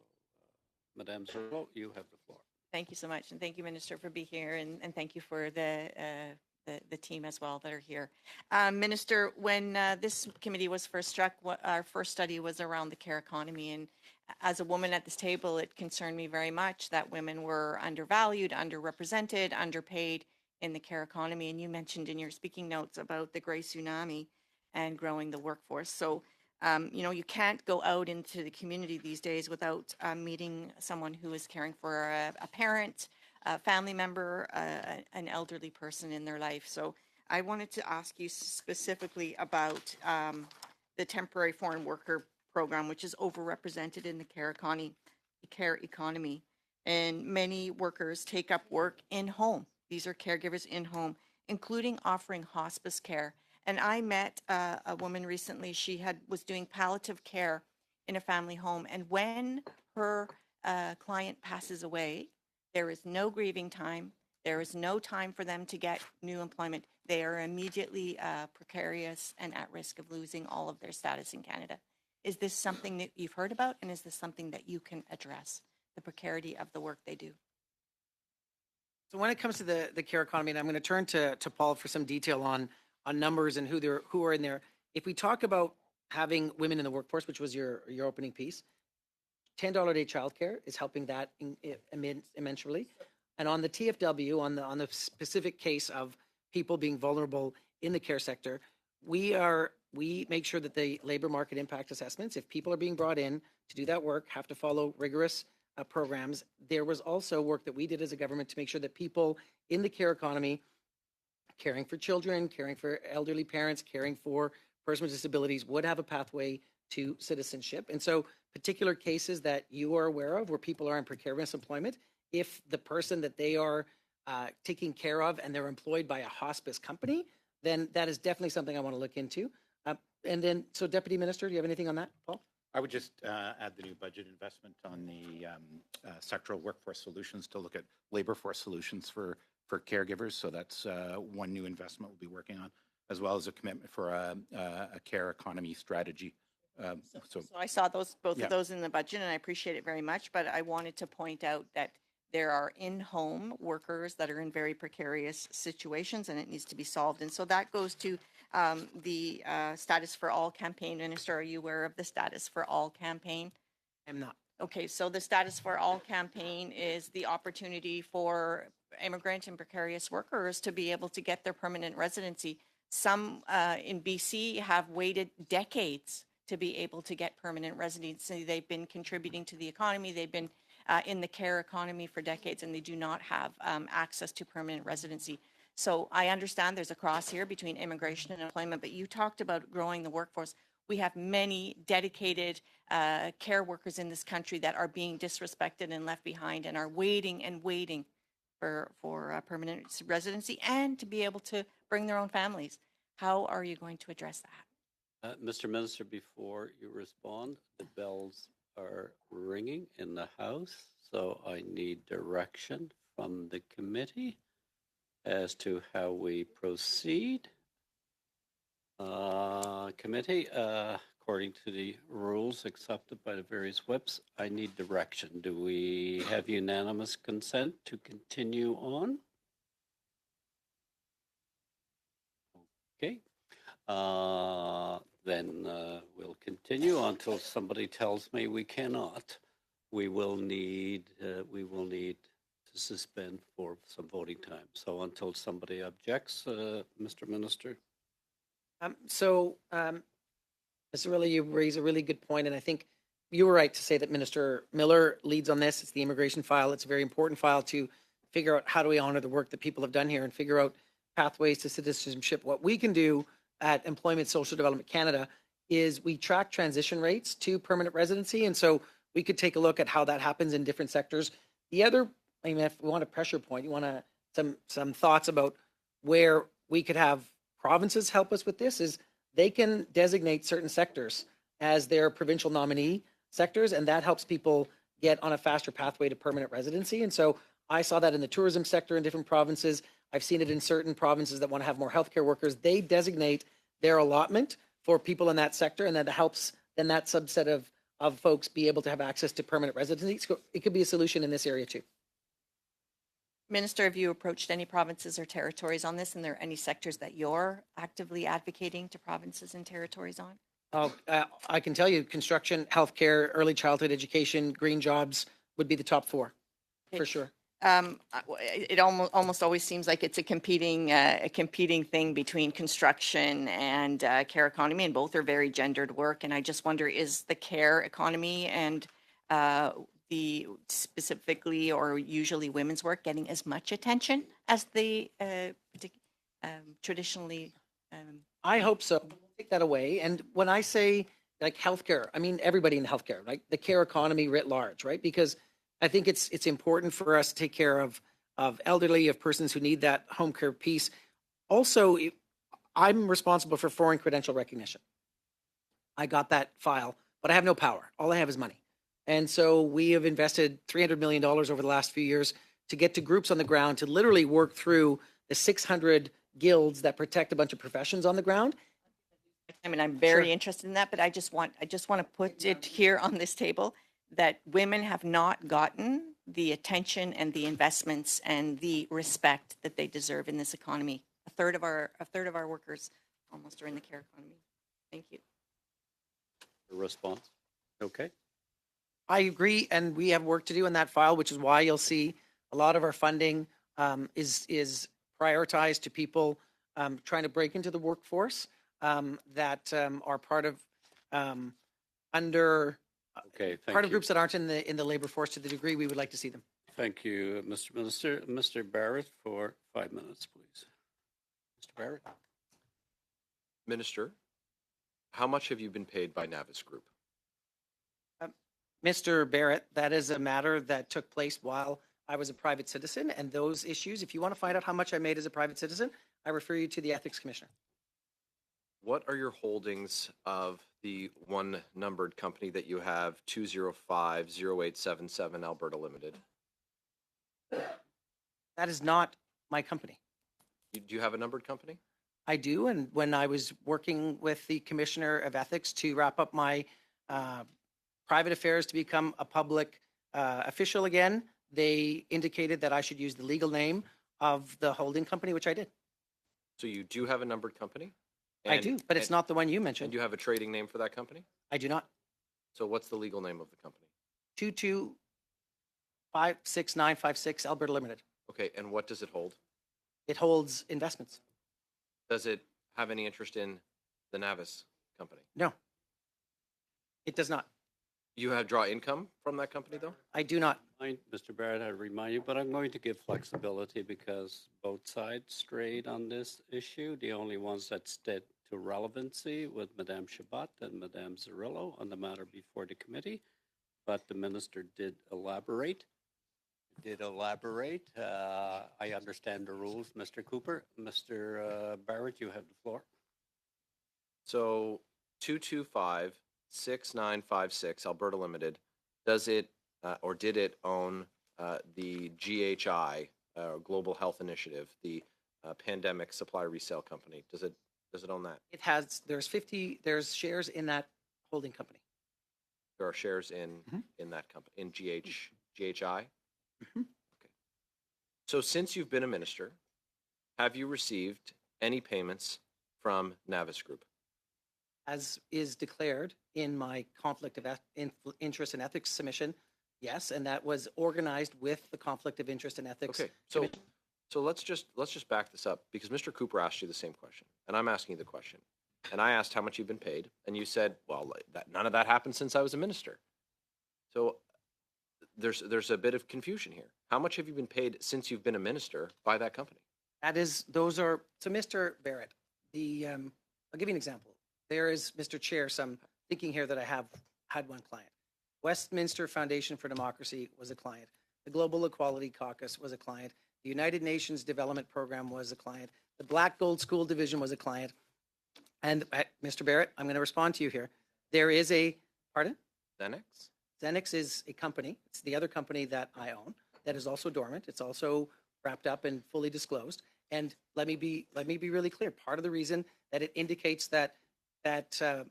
Speaker 1: Madame Zarello, you have the floor.
Speaker 6: thank you so much. And thank you, Minister, for being here. And thank you for the team as well that are here. Minister, when this committee was first struck, our first study was around the care economy. And as a woman at this table, it concerned me very much that women were undervalued, underrepresented, underpaid in the care economy. And you mentioned in your speaking notes about the gray tsunami and growing the workforce. So, you can't go out into the community these days without meeting someone who is caring for a parent, a family member, an elderly person in their life. So I wanted to ask you specifically about the temporary foreign worker program, which is overrepresented in the care economy. And many workers take up work in home. These are caregivers in home, including offering hospice care. And I met a woman recently. She was doing palliative care in a family home. And when her client passes away, there is no grieving time. There is no time for them to get new employment. They are immediately precarious and at risk of losing all of their status in Canada. Is this something that you've heard about? And is this something that you can address, the precarity of the work they do?
Speaker 2: So when it comes to the care economy, and I'm going to turn to Paul for some detail on numbers and who are in there. If we talk about having women in the workforce, which was your opening piece, $10 a day childcare is helping that immensely. And on the TFW, on the specific case of people being vulnerable in the care sector, we make sure that the labor market impact assessments, if people are being brought in to do that work, have to follow rigorous programs. There was also work that we did as a government to make sure that people in the care economy, caring for children, caring for elderly parents, caring for persons with disabilities, would have a pathway to citizenship. And so particular cases that you are aware of where people are in precarious employment, if the person that they are taking care of and they're employed by a hospice company, then that is definitely something I want to look into. And then, so Deputy Minister, do you have anything on that, Paul?
Speaker 7: I would just add the new budget investment on the sectoral workforce solutions to look at labor force solutions for caregivers. So that's one new investment we'll be working on, as well as a commitment for a care economy strategy.
Speaker 6: So I saw both of those in the budget, and I appreciate it very much. But I wanted to point out that there are in-home workers that are in very precarious situations, and it needs to be solved. And so that goes to the Status for All campaign. Minister, are you aware of the Status for All campaign?
Speaker 2: I'm not.
Speaker 6: Okay, so the Status for All campaign is the opportunity for immigrant and precarious workers to be able to get their permanent residency. Some in BC have waited decades to be able to get permanent residency. They've been contributing to the economy. They've been in the care economy for decades, and they do not have access to permanent residency. So I understand there's a cross here between immigration and employment, but you talked about growing the workforce. We have many dedicated care workers in this country that are being disrespected and left behind and are waiting and waiting for permanent residency and to be able to bring their own families. How are you going to address that?
Speaker 1: Mr. Minister, before you respond, the bells are ringing in the House, so I need direction from the committee. as to how we proceed. Committee, according to the rules accepted by the various whips, I need direction. Do we have unanimous consent to continue on? Okay. Then we'll continue until somebody tells me we cannot. We will need to suspend for some voting time. So until somebody objects, Mr. Minister.
Speaker 2: Mr. Riley, you raise a really good point, and I think you were right to say that Minister Miller leads on this. It's the immigration file. It's a very important file to figure out how do we honor the work that people have done here and figure out pathways to citizenship. What we can do at Employment Social Development Canada is we track transition rates to permanent residency, and so we could take a look at how that happens in different sectors. The other, I mean, if we want a pressure point, you want some thoughts about where we could have provinces help us with this is they can designate certain sectors as their provincial nominee sectors, and that helps people get on a faster pathway to permanent residency. And so I saw that in the tourism sector in different provinces. I've seen it in certain provinces that want to have more healthcare workers. They designate their allotment for people in that sector, and that helps then that subset of folks be able to have access to permanent residency. So it could be a solution in this area too.
Speaker 6: Minister, have you approached any provinces or territories on this? And there any sectors that you're actively advocating to provinces and territories on?
Speaker 2: I can tell you construction, healthcare, early childhood education, green jobs would be the top four for sure.
Speaker 6: It almost always seems like it's a competing thing between construction and care economy, and both are very gendered work. And I just wonder, is the care economy and the specifically or usually women's work getting as much attention as the traditionally?
Speaker 2: I hope so. Take that away. And when I say like healthcare, I mean everybody in healthcare, like the care economy writ large, right? Because I think it's important for us to take care of elderly, of persons who need that home care piece. Also, I'm responsible for foreign credential recognition. I got that file, but I have no power. All I have is money. And so we have invested $300 million over the last few years to get to groups on the ground to literally work through the 600 guilds that protect a bunch of professions on the ground.
Speaker 6: I mean, I'm very
Speaker 2: Sure.
Speaker 6: interested in that, but I just want to put it here on this table that women have not gotten the attention and the investments and the respect that they deserve in this economy. A third of our workers almost are in the care economy. Thank you.
Speaker 1: A response? Okay.
Speaker 2: I agree, and we have work to do in that file, which is why you'll see a lot of our funding is prioritized to people trying to break into the workforce that are part of
Speaker 1: Okay. Thank
Speaker 2: part of
Speaker 1: you.
Speaker 2: groups that aren't in the labor force to the degree we would like to see them.
Speaker 1: Thank you, Mr. Minister. Mr. Barrett for 5 minutes, please. Mr. Barrett?
Speaker 8: Minister, how much have you been paid by Navis Group?
Speaker 2: Mr. Barrett, that is a matter that took place while I was a private citizen, and those issues, if you want to find out how much I made as a private citizen, I refer you to the Ethics Commissioner.
Speaker 8: What are your holdings of the one numbered company that you have, 2050877 Alberta Limited?
Speaker 2: That is not my company.
Speaker 8: Do you have a numbered company?
Speaker 2: I do, and when I was working with the Commissioner of Ethics to wrap up my private affairs to become a public official again, they indicated that I should use the legal name of the holding company, which I did.
Speaker 8: So you do have a numbered company?
Speaker 2: I do, but it's not the one you
Speaker 8: And
Speaker 2: mentioned.
Speaker 8: you have a trading name for that company?
Speaker 2: I do not.
Speaker 8: So what's the legal name of the company?
Speaker 2: 2256956 Alberta Limited.
Speaker 8: Okay, and what does it hold?
Speaker 2: It holds investments.
Speaker 8: Does it have any interest in the Navis company?
Speaker 2: No, it does not.
Speaker 8: You have draw income from that company, though?
Speaker 2: I do not.
Speaker 1: Mr. Barrett, I remind you, but I'm going to give flexibility because both sides strayed on this issue. The only ones that stayed to relevancy with Madame Chabot and Madame Zerillo on the matter before the committee, but the minister did elaborate. I understand the rules, Mr. Cooper. Mr. Barrett, you have the floor.
Speaker 8: So 2256956 Alberta Limited, does it or did it own the GHI Global Health Initiative, the Pandemic Supply Resale Company. Does it own that?
Speaker 2: There's shares in that holding company.
Speaker 8: There are shares in
Speaker 2: Mhm.
Speaker 8: in that company, in GHI?
Speaker 2: Mhm.
Speaker 8: Okay. So since you've been a minister, have you received any payments from Navis Group?
Speaker 2: As is declared in my conflict of interest and ethics submission, yes, and that was organized with the conflict of interest and ethics.
Speaker 8: Okay, so let's just back this up, because Mr. Cooper asked you the same question, and I'm asking you the question. And I asked how much you've been paid, and you said, well, none of that happened since I was a minister. So there's a bit of confusion here. How much have you been paid since you've been a minister by that company?
Speaker 2: So Mr. Barrett, I'll give you an example. There is, Mr. Chair, some thinking here that I have had one client. Westminster Foundation for Democracy was a client. The Global Equality Caucus was a client. The United Nations Development Program was a client. The Black Gold School Division was a client. And Mr. Barrett, I'm going to respond to you here. There is pardon?
Speaker 8: Xenex?
Speaker 2: Xenex is a company. It's the other company that I own that is also dormant. It's also wrapped up and fully disclosed. And let me be really clear. Part of the reason that it indicates that
Speaker 8: Minister,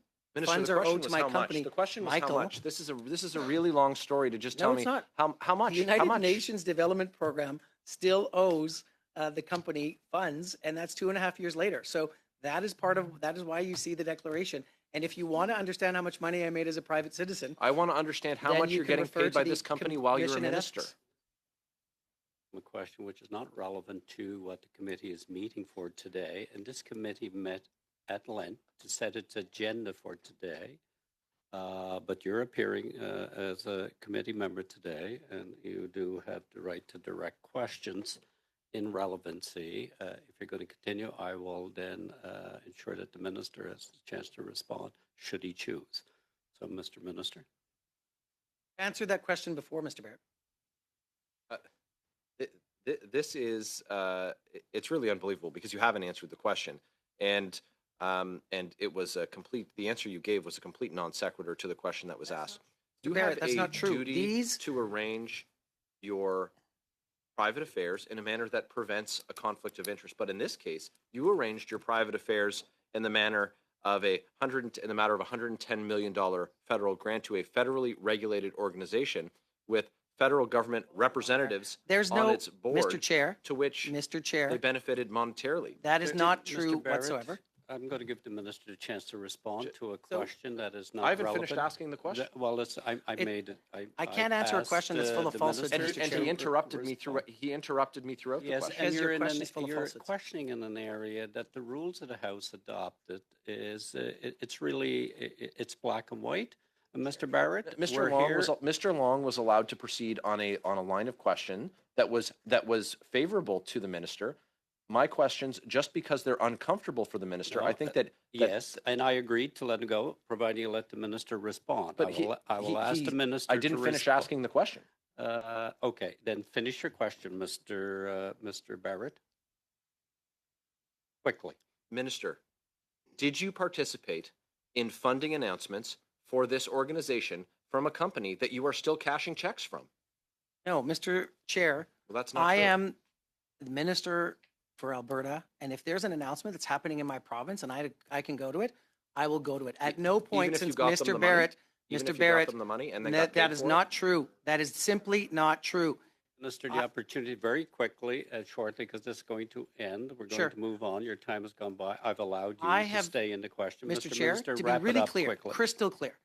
Speaker 2: funds
Speaker 8: the
Speaker 2: are
Speaker 8: question
Speaker 2: owed to
Speaker 8: was
Speaker 2: my
Speaker 8: how much.
Speaker 2: company.
Speaker 8: The question was
Speaker 2: Michael,
Speaker 8: how much. This is a really long story to just tell
Speaker 2: No,
Speaker 8: me
Speaker 2: it's not.
Speaker 8: how much.
Speaker 2: the United
Speaker 8: how much?
Speaker 2: Nations Development Program still owes the company funds, and that's 2.5 years later. So that is why you see the declaration. And if you want to understand how much money I made as a private citizen,
Speaker 8: I want to understand how
Speaker 2: then
Speaker 8: much
Speaker 2: you
Speaker 8: you're
Speaker 2: can
Speaker 8: getting
Speaker 2: refer
Speaker 8: paid
Speaker 2: to
Speaker 8: by
Speaker 2: the
Speaker 8: this company while you're a
Speaker 2: Commission on
Speaker 8: minister.
Speaker 2: Ethics.
Speaker 1: A question which is not relevant to what the committee is meeting for today. And this committee met at length to set its agenda for today. But you're appearing as a committee member today, and you do have the right to direct questions in relevancy. If you're going to continue, I will then ensure that the minister has the chance to respond should he choose. So, Mr. Minister.
Speaker 2: Answer that question before, Mr. Barrett.
Speaker 8: This is it's really unbelievable, because you haven't answered the question, and it was the answer you gave was a complete non sequitur to the question that was asked. Do you
Speaker 2: Barrett,
Speaker 8: have
Speaker 2: that's
Speaker 8: a
Speaker 2: not true.
Speaker 8: duty to arrange your private affairs in a manner that prevents a conflict of interest? But in this case, you arranged your private affairs in the manner of in the matter of $110 million federal grant to a federally regulated organization with federal government representatives
Speaker 2: There's
Speaker 8: on
Speaker 2: no,
Speaker 8: its board,
Speaker 2: Mr. Chair,
Speaker 8: to which
Speaker 2: Mr. Chair,
Speaker 8: they benefited monetarily.
Speaker 2: that is not
Speaker 1: Mr.
Speaker 2: true
Speaker 1: Barrett,
Speaker 2: whatsoever.
Speaker 1: I'm going to give the minister a chance to respond to a
Speaker 2: So-
Speaker 1: question that is not
Speaker 8: I haven't
Speaker 1: relevant.
Speaker 8: finished asking the question.
Speaker 1: Well, I
Speaker 2: It-
Speaker 1: made it.
Speaker 2: I can't answer a question that's full of falsehoods,
Speaker 8: And,
Speaker 2: Mr.
Speaker 8: and
Speaker 2: Chair.
Speaker 8: he interrupted me through. He interrupted me throughout the
Speaker 1: Yes,
Speaker 8: question.
Speaker 1: and
Speaker 2: Because your
Speaker 1: you're
Speaker 2: question is full of
Speaker 1: you're
Speaker 2: falsehoods.
Speaker 1: questioning in an area that the rules of the House adopted is it's really it's black and white. And Mr. Barrett, we're here.
Speaker 8: Mr. Long was allowed to proceed on a line of question that was favorable to the minister. My questions, just because they're uncomfortable for the minister,
Speaker 1: No,
Speaker 8: I think that
Speaker 1: Yes, and I agreed to let him go, providing you let the minister respond.
Speaker 8: But
Speaker 1: I will ask the minister.
Speaker 8: I didn't
Speaker 1: to
Speaker 8: finish
Speaker 1: respond.
Speaker 8: asking the question.
Speaker 1: Okay, then finish your question, Mr. Barrett. Quickly.
Speaker 8: Minister, did you participate in funding announcements for this organization from a company that you are still cashing checks from?
Speaker 2: No, Mr. Chair,
Speaker 8: Well, that's not
Speaker 2: I
Speaker 8: true.
Speaker 2: am the minister for Alberta, and if there's an announcement that's happening in my province and I can go to it, I will go to it. At no point
Speaker 8: Even if you
Speaker 2: since
Speaker 8: got them the
Speaker 2: Mr.
Speaker 8: money?
Speaker 2: Barrett,
Speaker 8: Even
Speaker 2: Mr.
Speaker 8: if you got
Speaker 2: Barrett,
Speaker 8: them the money and they
Speaker 2: that
Speaker 8: got paid
Speaker 2: is
Speaker 8: for it?
Speaker 2: not true. That is simply not true.
Speaker 1: Minister, the opportunity very quickly and shortly, because this is going to end. We're going
Speaker 2: Sure.
Speaker 1: to move on. Your time has gone by. I've allowed you
Speaker 2: I
Speaker 1: to
Speaker 2: have-
Speaker 1: stay in the question.
Speaker 2: Mr. Chair,
Speaker 1: Minister,
Speaker 2: to be
Speaker 1: wrap it
Speaker 2: really
Speaker 1: up
Speaker 2: clear,
Speaker 1: quickly.
Speaker 2: crystal clear,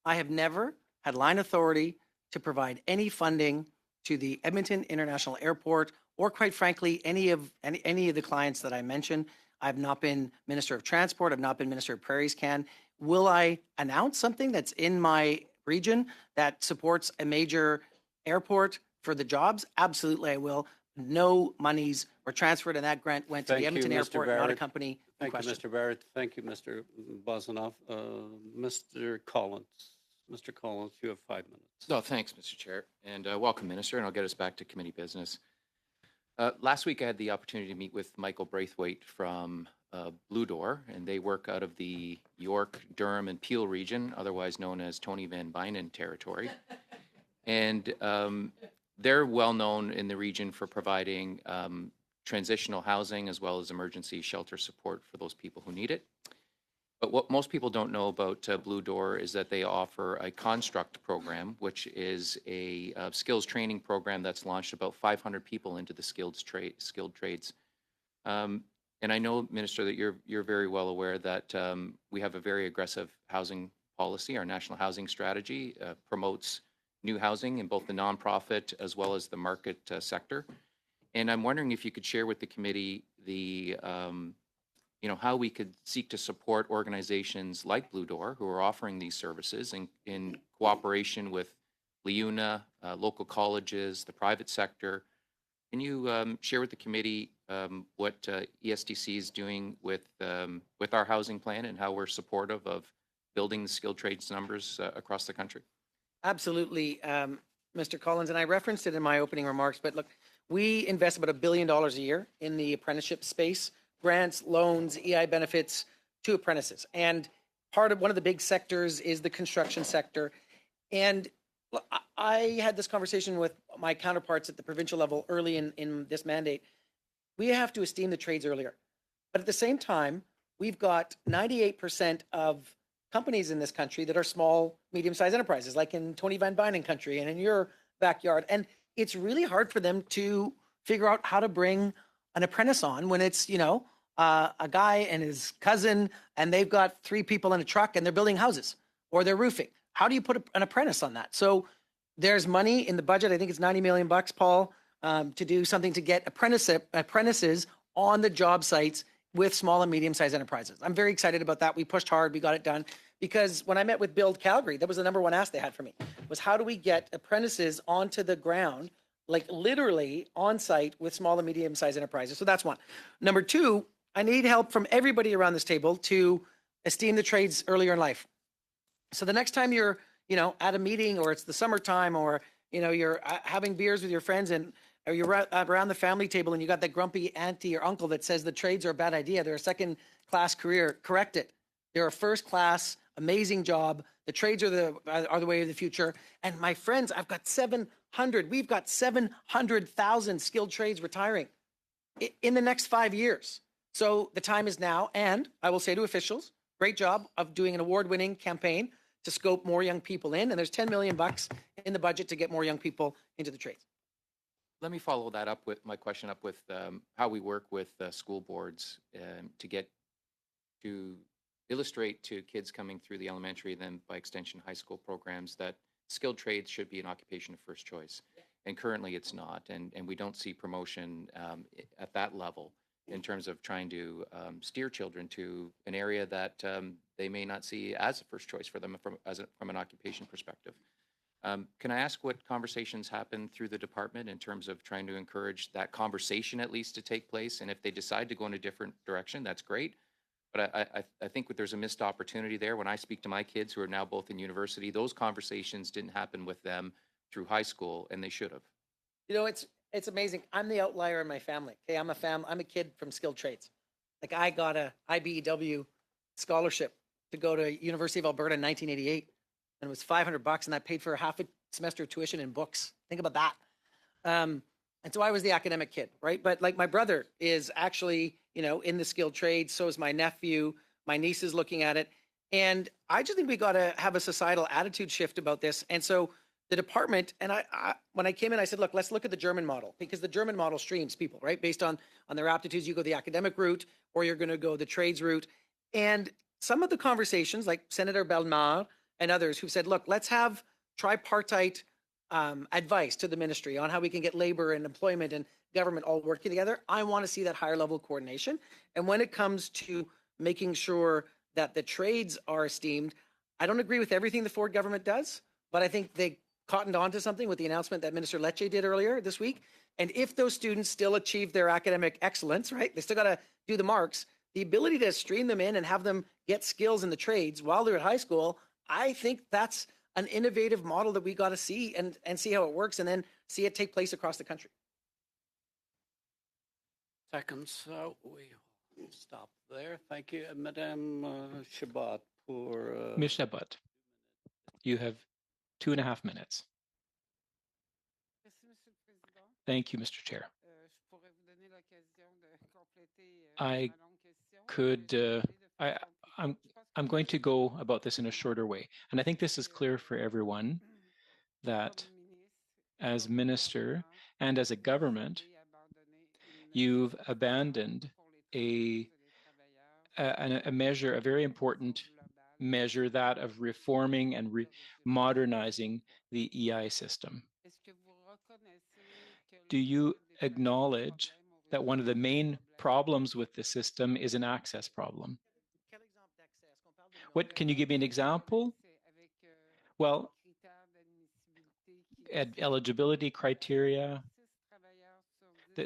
Speaker 2: I have never had line authority to provide any funding to the Edmonton International Airport, or quite frankly, any of the clients that I mentioned. I've not been Minister of Transport. I've not been Minister of Prairies Can. Will I announce something that's in my region that supports a major airport for the jobs? Absolutely, I will. No monies were transferred, and that grant went to
Speaker 1: Thank
Speaker 2: the
Speaker 1: you,
Speaker 2: Edmonton
Speaker 1: Mr.
Speaker 2: Airport, not a
Speaker 1: Barrett.
Speaker 2: company in
Speaker 1: Thank you,
Speaker 2: question.
Speaker 1: Mr. Barrett. Thank you, Mr. Bosanoff. Mr. Collins. Mr. Collins, you have 5 minutes.
Speaker 9: No, thanks, Mr. Chair, and welcome, Minister, and I'll get us back to committee business. Last week, I had the opportunity to meet with Michael Braithwaite from Blue Door, and they work out of the York, Durham, and Peel region, otherwise known as Tony Van Bynen territory. And they're well known in the region for providing transitional housing as well as emergency shelter support for those people who need it. But what most people don't know about Blue Door is that they offer a Construct program, which is a skills training program that's launched about 500 people into the skilled trades. And I know, Minister, that you're very well aware that we have a very aggressive housing policy. Our national housing strategy promotes new housing in both the nonprofit as well as the market sector. And I'm wondering if you could share with the committee the how we could seek to support organizations like Blue Door who are offering these services in cooperation with LiUNA, local colleges, the private sector. Can you share with the committee what ESTC is doing with our housing plan and how we're supportive of building the skilled trades numbers across the country?
Speaker 2: Absolutely, Mr. Collins, and I referenced it in my opening remarks, but look, we invest about $1 billion a year in the apprenticeship space, grants, loans, EI benefits to apprentices. And one of the big sectors is the construction sector. And I had this conversation with my counterparts at the provincial level early in this mandate. We have to esteem the trades earlier. But at the same time, we've got 98% of companies in this country that are small, medium-sized enterprises, like in Tony Van Bynen country and in your backyard. And it's really hard for them to figure out how to bring an apprentice on when it's, a guy and his cousin, and they've got 3 people in a truck and they're building houses or they're roofing. How do you put an apprentice on that? So there's money in the budget. I think it's $90 million, Paul, to do something to get apprentices on the job sites with small and medium-sized enterprises. I'm very excited about that. We pushed hard. We got it done. Because when I met with Build Calgary, that was the number one ask they had for me, was how do we get apprentices onto the ground, like literally on site with small and medium-sized enterprises? So that's one. Number 2, I need help from everybody around this table to esteem the trades earlier in life. So the next time you're, at a meeting, or it's the summertime, or, you're having beers with your friends, and or you're around the family table and you got that grumpy auntie or uncle that says the trades are a bad idea, they're a second-class career, correct it. They're a first-class, amazing job. The trades are the way of the future. And my friends, we've got 700,000 skilled trades retiring in the next 5 years. So the time is now. And I will say to officials, great job of doing an award-winning campaign to scope more young people in. And there's $10 million in the budget to get more young people into the trades.
Speaker 9: Let me follow that up with my question up with how we work with school boards to illustrate to kids coming through the elementary, then by extension high school programs, that skilled trades should be an occupation of first choice. And currently it's not. And we don't see promotion at that level in terms of trying to steer children to an area that they may not see as a first choice for them from an occupation perspective. Can I ask what conversations happen through the department in terms of trying to encourage that conversation at least to take place? And if they decide to go in a different direction, that's great. But I think there's a missed opportunity there. When I speak to my kids who are now both in university, those conversations didn't happen with them through high school, and they should have.
Speaker 2: It's amazing. I'm the outlier in my family. Okay, I'm a kid from skilled trades. Like I got a IBEW scholarship to go to University of Alberta in 1988, and it was $500, and that paid for half a semester of tuition and books. Think about that. And so I was the academic kid, right? But like my brother is actually, in the skilled trades. So is my nephew. My niece is looking at it. And I just think we got to have a societal attitude shift about this. And so the department, and when I came in, I said, look, let's look at the German model, because the German model streams people, right? Based on their aptitudes, you go the academic route, or you're going to go the trades route. And some of the conversations, like Senator Bellemare and others who've said, look, let's have tripartite advice to the ministry on how we can get labor and employment and government all working together. I want to see that higher level coordination. And when it comes to making sure that the trades are esteemed, I don't agree with everything the Ford government does, but I think they cottoned onto something with the announcement that Minister Lecce did earlier this week. And if those students still achieve their academic excellence, right, they still got to do the marks, the ability to stream them in and have them get skills in the trades while they're at high school, I think that's an innovative model that we got to see and see how it works, and then see it take place across the country.
Speaker 1: Seconds, so we stop there. Thank you, Madame Chabot, for...
Speaker 3: Ms. Chabot, you have 2.5 minutes. Thank you, Mr. Chair. I could, I'm going to go about this in a shorter way. And I think this is clear for everyone that as minister and as a government, you've abandoned a measure, a very important measure, that of reforming and modernizing the EI system. Do you acknowledge that one of the main problems with the system is an access problem? What, can you give me an example? Well, eligibility criteria,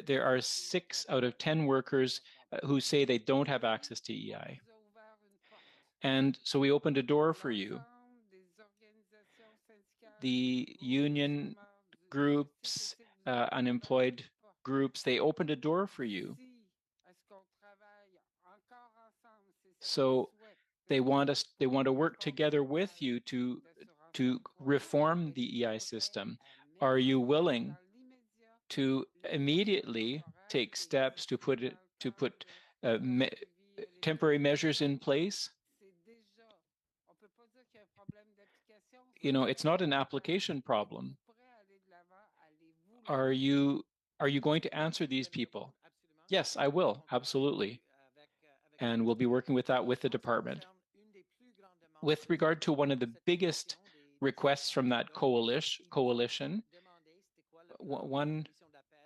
Speaker 3: there are 6 out of 10 workers who say they don't have access to EI. And so we opened a door for you. The union groups, unemployed groups, they opened a door for you. So they want to work together with you to reform the EI system. Are you willing to immediately take steps to put temporary measures in place? You know, it's not an application problem. Are you going to answer these people? Yes, I will, absolutely. And we'll be working with that with the department. With regard to one of the biggest requests from that coalition, one,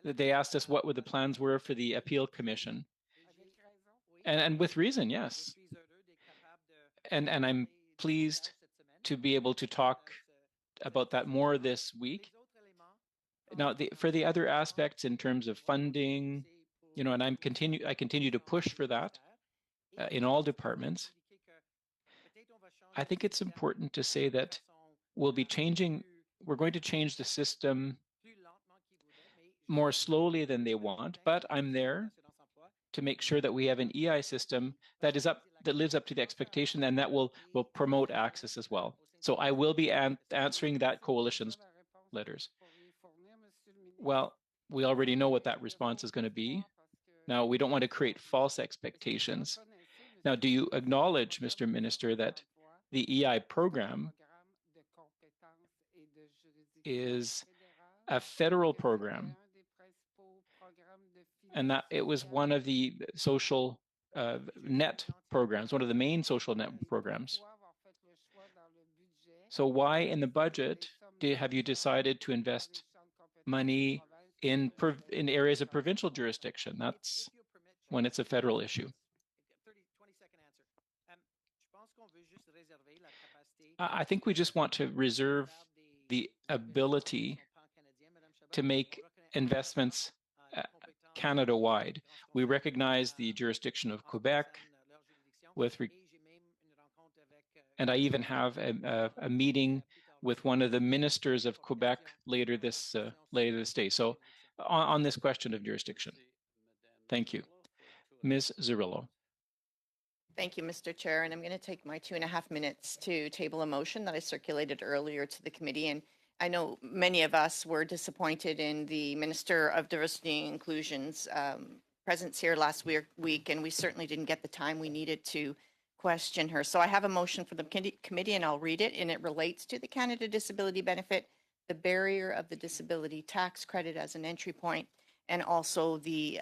Speaker 3: they asked us what the plans were for the appeal commission. And with reason, yes. And I'm pleased to be able to talk about that more this week. Now, for the other aspects in terms of funding, you know, and I continue to push for that in all departments. I think it's important to say that we're going to change the system more slowly than they want, but I'm there to make sure that we have an EI system that lives up to the expectation, and that will promote access as well. So I will be answering that coalition's letters. Well, we already know what that response is going to be. Now, we don't want to create false expectations. Now, do you acknowledge, Mr. Minister, that the EI program is a federal program, and that it was one of the social net programs, one of the main social net programs? So why in the budget have you decided to invest money in areas of provincial jurisdiction? That's when it's a federal issue. I think we just want to reserve the ability to make investments Canada-wide. We recognize the jurisdiction of Quebec, and I even have a meeting with one of the ministers of Quebec later this day. So on this question of jurisdiction. Thank you. Ms. Zerillo.
Speaker 6: Thank you, Mr. Chair. And I'm going to take my 2.5 minutes to table a motion that I circulated earlier to the committee. And I know many of us were disappointed in the Minister of Diversity and Inclusion's presence here last week, and we certainly didn't get the time we needed to question her. So I have a motion for the committee, and I'll read it, and it relates to the Canada Disability Benefit, the barrier of the disability tax credit as an entry point, and also the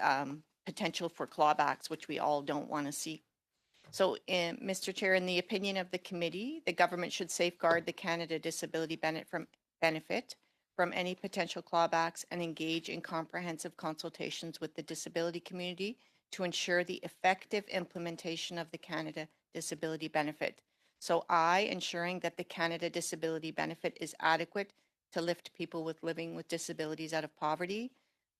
Speaker 6: potential for clawbacks, which we all don't want to see. So, Mr. Chair, in the opinion of the committee, the government should safeguard the Canada Disability Benefit from any potential clawbacks and engage in comprehensive consultations with the disability community to ensure the effective implementation of the Canada Disability Benefit. So ensuring that the Canada Disability Benefit is adequate to lift people living with disabilities out of poverty.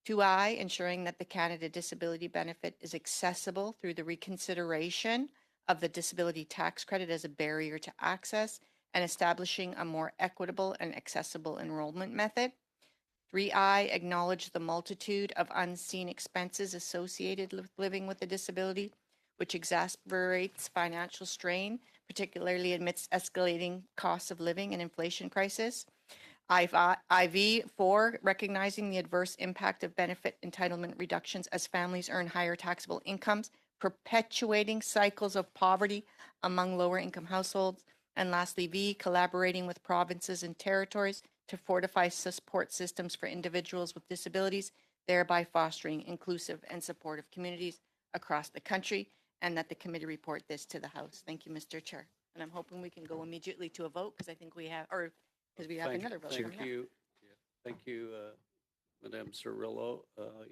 Speaker 6: 2I, ensuring that the Canada Disability Benefit is accessible through the reconsideration of the disability tax credit as a barrier to access and establishing a more equitable and accessible enrollment method. 3I, acknowledge the multitude of unseen expenses associated with living with a disability, which exacerbates financial strain, particularly amidst escalating costs of living and inflation crisis. IV 4, recognizing the adverse impact of benefit entitlement reductions as families earn higher taxable incomes, perpetuating cycles of poverty among lower income households. And lastly, V, collaborating with provinces and territories to fortify support systems for individuals with disabilities, thereby fostering inclusive and supportive communities across the country, and that the committee report this to the House. Thank you, Mr. Chair. And I'm hoping we can go immediately to a vote because I think we have, or because we have another vote.
Speaker 1: Thank
Speaker 6: coming up.
Speaker 1: you. Yeah, thank you, Madame Cirillo.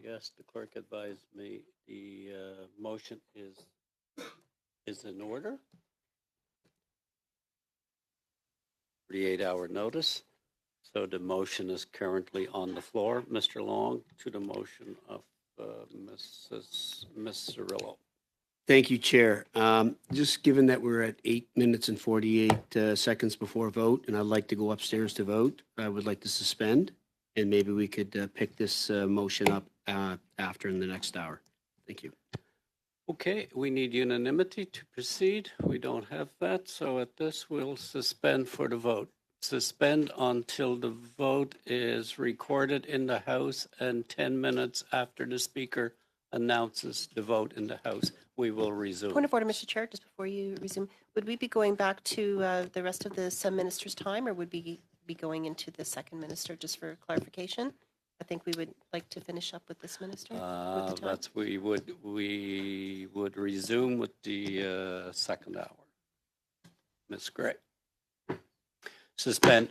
Speaker 1: Yes, the clerk advised me the motion is in order. 48-hour notice. So the motion is currently on the floor. Mr. Long, to the motion of Ms. Cirillo.
Speaker 5: Thank you, Chair. Just given that we're at 8 minutes and 48 seconds before vote, and I'd like to go upstairs to vote, I would like to suspend, and maybe we could pick this motion up after in the next hour. Thank you.
Speaker 1: Okay, we need unanimity to proceed. We don't have that, so at this, we'll suspend for the vote. Suspend until the vote is recorded in the House and 10 minutes after the Speaker announces the vote in the House. We will resume.
Speaker 10: Point of order, Mr. Chair, just before you resume, would we be going back to the rest of the sub-minister's time, or would we be going into the second minister, just for clarification? I think we would like to finish up with this minister. With the time.
Speaker 1: That's we would resume with the second hour. Ms. Gray. Suspend.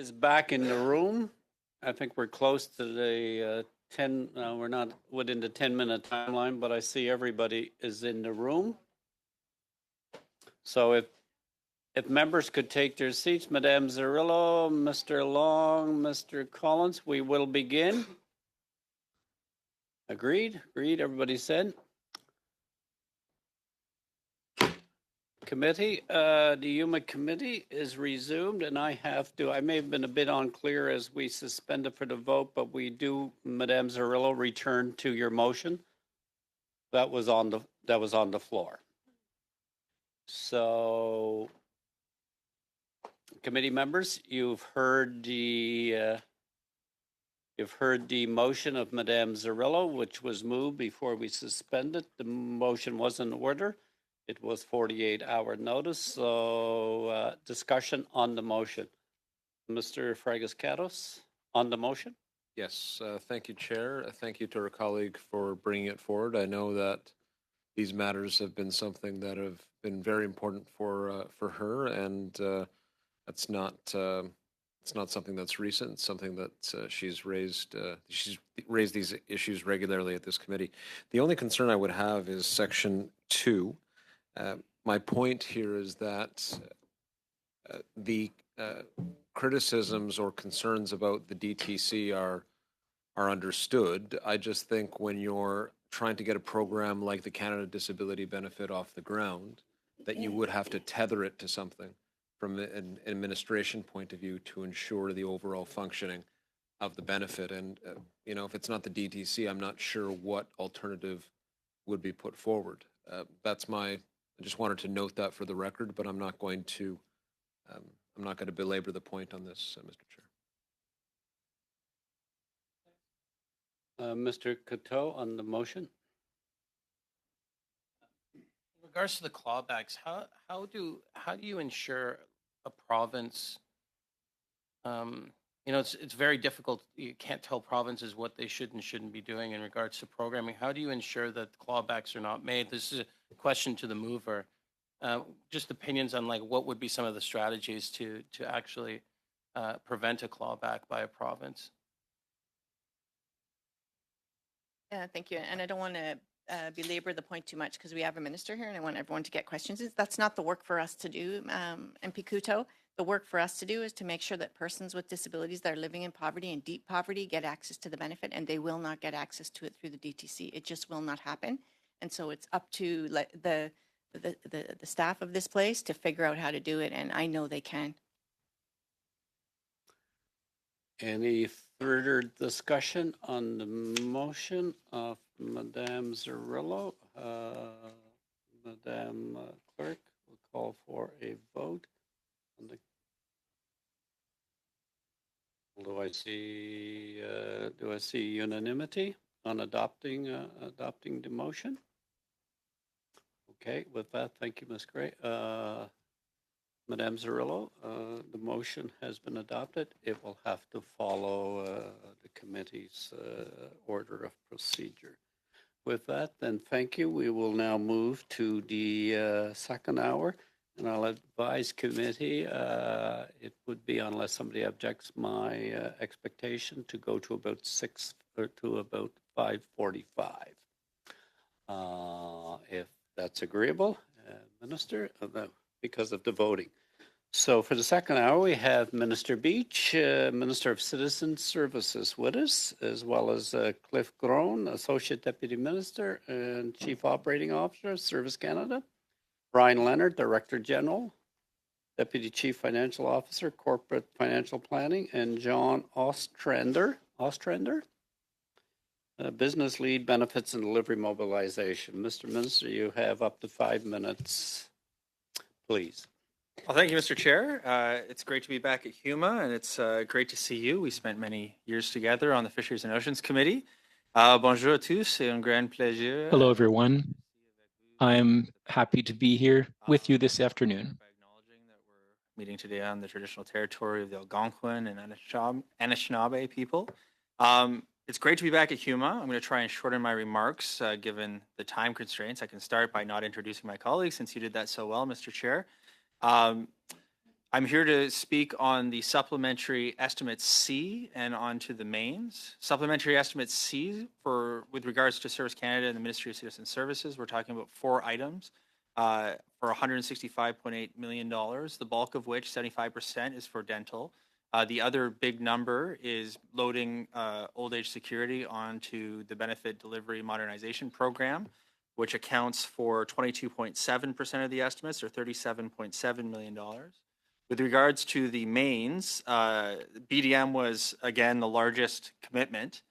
Speaker 1: is back in the room. I think we're close to the 10, we're not within the 10-minute timeline, but I see everybody is in the room. So if members could take their seats, Madame Zerillo, Mr. Long, Mr. Collins, we will begin. Agreed? Agreed, everybody said. Committee, the UMA committee is resumed, and I may have been a bit unclear as we suspended for the vote, but we do, Madame Zerillo, return to your motion. That was on the floor. So, committee members, you've heard the motion of Madame Zerillo, which was moved before we suspended. The motion was in order. It was 48-hour notice, so discussion on the motion. Mr. Fragas-Catos, on the motion?
Speaker 11: Yes, thank you, Chair. Thank you to our colleague for bringing it forward. I know that these matters have been something that have been very important for her, and it's not something that's recent. It's something that she's raised these issues regularly at this committee. The only concern I would have is Section 2. My point here is that the criticisms or concerns about the DTC are understood. I just think when you're trying to get a program like the Canada Disability Benefit off the ground, that you would have to tether it to something from an administration point of view to ensure the overall functioning of the benefit. And, if it's not the DTC, I'm not sure what alternative would be put forward. I just wanted to note that for the record, but I'm not going to belabor the point on this, Mr. Chair.
Speaker 1: Mr. Coteau on the motion.
Speaker 12: In regards to the clawbacks, how do you ensure a province? It's very difficult. You can't tell provinces what they should and shouldn't be doing in regards to programming. How do you ensure that clawbacks are not made? This is a question to the mover. Just opinions on what would be some of the strategies to actually prevent a clawback by a province.
Speaker 6: Thank you. And I don't want to belabor the point too much because we have a minister here and I want everyone to get questions. That's not the work for us to do, MP Couto. The work for us to do is to make sure that persons with disabilities that are living in poverty and deep poverty get access to the benefit, and they will not get access to it through the DTC. It just will not happen. And so it's up to the staff of this place to figure out how to do it, and I know they can.
Speaker 1: Any further discussion on the motion of Madame Zerillo? Madame Clerk will call for a vote. Do I see unanimity on adopting the motion? Okay, with that, thank you, Ms. Gray. Madame Zerillo, the motion has been adopted. It will have to follow the committee's order of procedure. With that, then, thank you. We will now move to the second hour, and I'll advise committee, it would be, unless somebody objects, my expectation to go to about 6 or to about 5:45. If that's agreeable, Minister, because of the voting. So for the second hour, we have Minister Beach, Minister of Citizen Services with us, as well as Cliff Groen, Associate Deputy Minister and Chief Operating Officer, Service Canada, Brian Leonard, Director General, Deputy Chief Financial Officer, Corporate Financial Planning, and John Ostrander, Business Lead, Benefits and Delivery Mobilization. Mr. Minister, you have up to 5 minutes, please.
Speaker 13: Well, thank you, Mr. Chair. It's great to be back at HUMA, and it's great to see you. We spent many years together on the Fisheries and Oceans Committee. Bonjour à tous, c'est un grand plaisir.
Speaker 3: Hello, everyone. I'm happy to be here with you this afternoon.
Speaker 13: By acknowledging that we're meeting today on the traditional territory of the Algonquin and Anishinaabe people. It's great to be back at HUMA. I'm going to try and shorten my remarks given the time constraints. I can start by not introducing my colleagues since you did that so well, Mr. Chair. I'm here to speak on the supplementary estimate C and onto the mains. Supplementary estimate C with regards to Service Canada and the Ministry of Citizen Services, we're talking about 4 items for $165.8 million, the bulk of which, 75%, is for dental. The other big number is loading old age security onto the benefit delivery modernization program, which accounts for 22.7% of the estimates, or $37.7 million. With regards to the mains, BDM was, again, the largest commitment.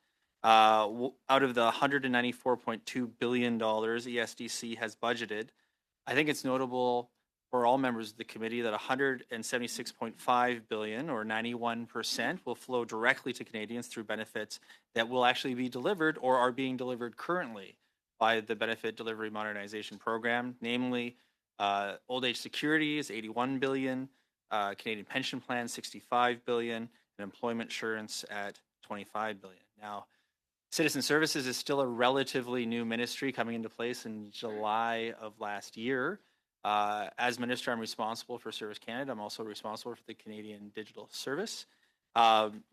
Speaker 13: Out of the $194.2 billion ESDC has budgeted, I think it's notable for all members of the committee that $176.5 billion, or 91%, will flow directly to Canadians through benefits that will actually be delivered or are being delivered currently by the Benefit Delivery Modernization Program, namely old age security is $81 billion, Canadian pension plan $65 billion, and employment insurance at $25 billion. Now, Citizen Services is still a relatively new ministry coming into place in July of last year. As minister, I'm responsible for Service Canada. I'm also responsible for the Canadian Digital Service. And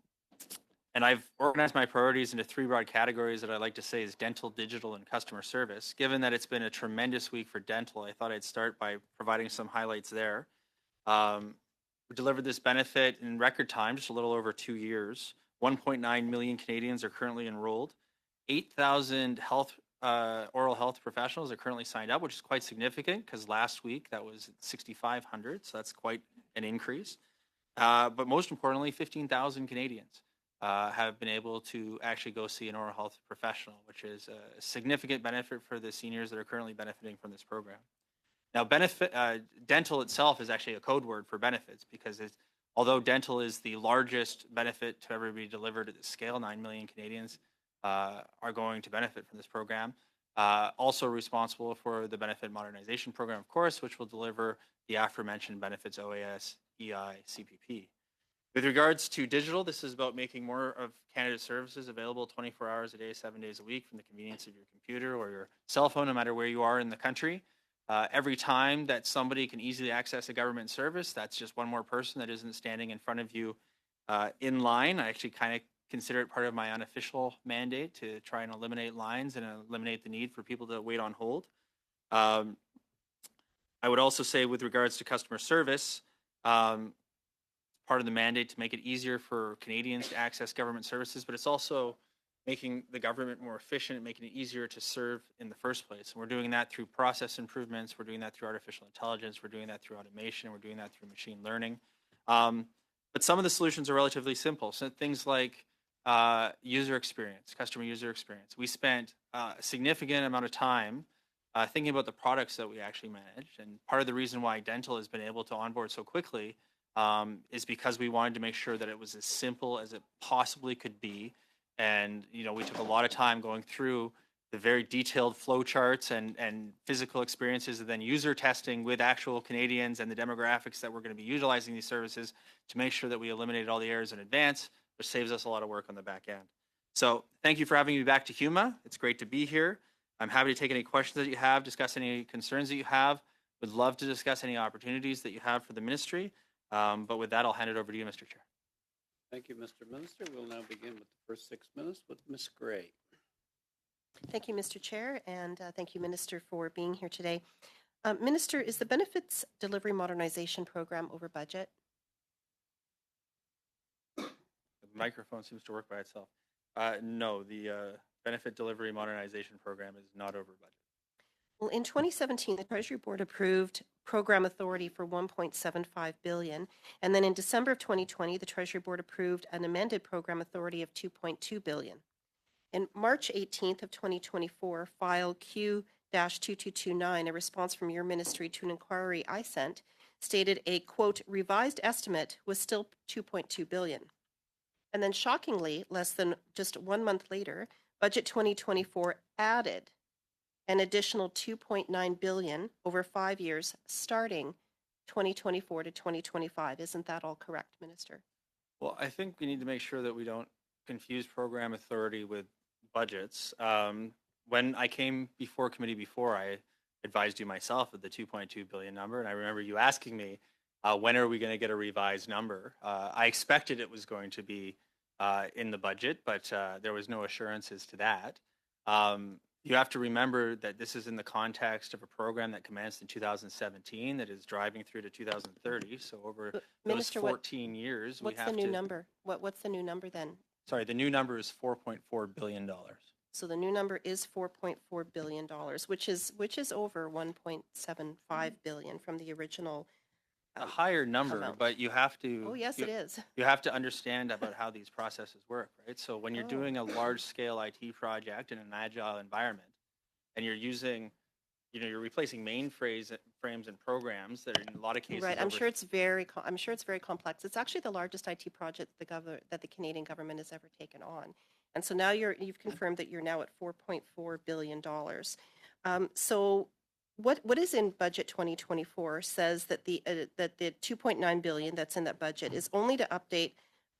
Speaker 13: I've organized my priorities into 3 broad categories that I like to say is dental, digital, and customer service. Given that it's been a tremendous week for dental, I thought I'd start by providing some highlights there. We delivered this benefit in record time, just a little over 2 years. 1.9 million Canadians are currently enrolled. 8,000 oral health professionals are currently signed up, which is quite significant because last week that was 6,500, so that's quite an increase. But most importantly, 15,000 Canadians have been able to actually go see an oral health professional, which is a significant benefit for the seniors that are currently benefiting from this program. Now, dental itself is actually a code word for benefits because although dental is the largest benefit to ever be delivered at this scale, 9 million Canadians are going to benefit from this program. Also responsible for the Benefit Modernization Program, of course, which will deliver the aforementioned benefits OAS, EI, CPP. With regards to digital, this is about making more of Canada's services available 24 hours a day, 7 days a week from the convenience of your computer or your cell phone, no matter where you are in the country. Every time that somebody can easily access a government service, that's just one more person that isn't standing in front of you in line. I actually kind of consider it part of my unofficial mandate to try and eliminate lines and eliminate the need for people to wait on hold. I would also say with regards to customer service, part of the mandate to make it easier for Canadians to access government services, but it's also making the government more efficient, making it easier to serve in the first place. And we're doing that through process improvements, we're doing that through artificial intelligence, we're doing that through automation, we're doing that through machine learning. But some of the solutions are relatively simple. So things like user experience, customer user experience. We spent a significant amount of time thinking about the products that we actually manage. And part of the reason why dental has been able to onboard so quickly is because we wanted to make sure that it was as simple as it possibly could be. And, you know, we took a lot of time going through the very detailed flow charts and physical experiences and then user testing with actual Canadians and the demographics that we're going to be utilizing these services to make sure that we eliminated all the errors in advance, which saves us a lot of work on the back end. So thank you for having me back to HUMA. It's great to be here. I'm happy to take any questions that you have, discuss any concerns that you have. Would love to discuss any opportunities that you have for the ministry. But with that, I'll hand it over to you, Mr. Chair.
Speaker 1: Thank you, Mr. Minister. We'll now begin with the first 6 minutes with Ms. Gray.
Speaker 10: Thank you, Mr. Chair, and thank you, Minister, for being here today. Minister, is the Benefits Delivery Modernization Program over budget?
Speaker 13: The microphone seems to work by itself. No, the Benefit Delivery Modernization Program is not over budget.
Speaker 10: Well, in 2017, the Treasury Board approved program authority for $1.75 billion. And then in December of 2020, the Treasury Board approved an amended program authority of $2.2 billion. In March 18th of 2024, file Q-2229, a response from your ministry to an inquiry I sent, stated a, quote, revised estimate was still $2.2 billion. And then shockingly, less than just 1 month later, Budget 2024 added an additional $2.9 billion over 5 years, starting 2024 to 2025. Isn't that all correct, Minister?
Speaker 13: Well, I think we need to make sure that we don't confuse program authority with budgets. When I came before committee before, I advised you myself of the $2.2 billion number, and I remember you asking me when are we going to get a revised number? I expected it was going to be in the budget, but there was no assurances to that. You have to remember that this is in the context of a program that commenced in 2017 that is driving through to 2030. So over those
Speaker 10: Minister,
Speaker 13: 14 years, we
Speaker 10: what's
Speaker 13: have
Speaker 10: the new
Speaker 13: to.
Speaker 10: number? What's the new number then?
Speaker 13: Sorry, the new number is $4.4 billion.
Speaker 10: So the new number is $4.4 billion, which is over 1.75 billion from the original.
Speaker 13: A higher number,
Speaker 10: amount.
Speaker 13: but you have to.
Speaker 10: Oh, yes, it is.
Speaker 13: You have to understand about how these processes work, right? So when you're
Speaker 10: Oh.
Speaker 13: doing a large-scale IT project in an agile environment, and you're using, you're replacing mainframes and programs that are in a lot of cases.
Speaker 10: Right. I'm
Speaker 13: over-
Speaker 10: sure it's very complex. It's actually the largest IT project that the Canadian government has ever taken on. And so now you've confirmed that you're now at $4.4 billion. So what is in budget 2024 says that the 2.9 billion that's in that budget is only to update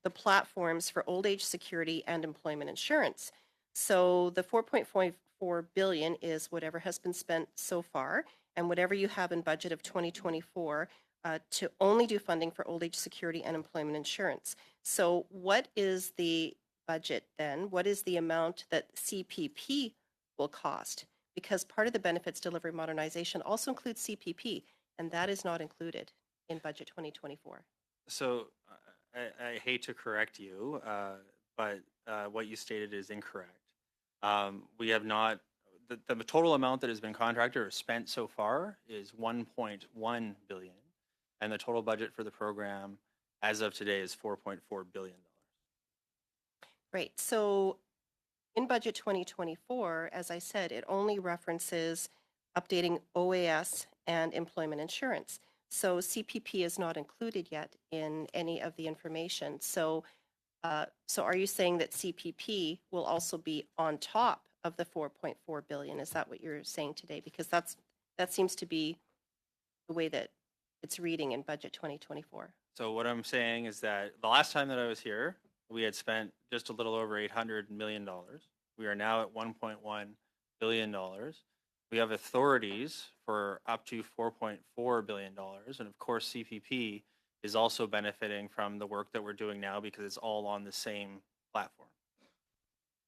Speaker 10: the platforms for old age security and employment insurance. So the 4.4 billion is whatever has been spent so far, and whatever you have in budget of 2024 to only do funding for old age security and employment insurance. So what is the budget then? What is the amount that CPP will cost? Because part of the benefits delivery modernization also includes CPP, and that is not included in budget 2024.
Speaker 13: So I hate to correct you, but what you stated is incorrect. We have not, the total amount that has been contracted or spent so far is 1.1 billion, and the total budget for the program as of today is $4.4 billion.
Speaker 10: Right. So in budget 2024, as I said, it only references updating OAS and employment insurance. So CPP is not included yet in any of the information. So are you saying that CPP will also be on top of the 4.4 billion? Is that what you're saying today? Because that seems to be the way that it's reading in budget 2024.
Speaker 13: So what I'm saying is that the last time that I was here, we had spent just a little over $800 million. We are now at $1.1 billion. We have authorities for up to $4.4 billion. And of course, CPP is also benefiting from the work that we're doing now because it's all on the same platform.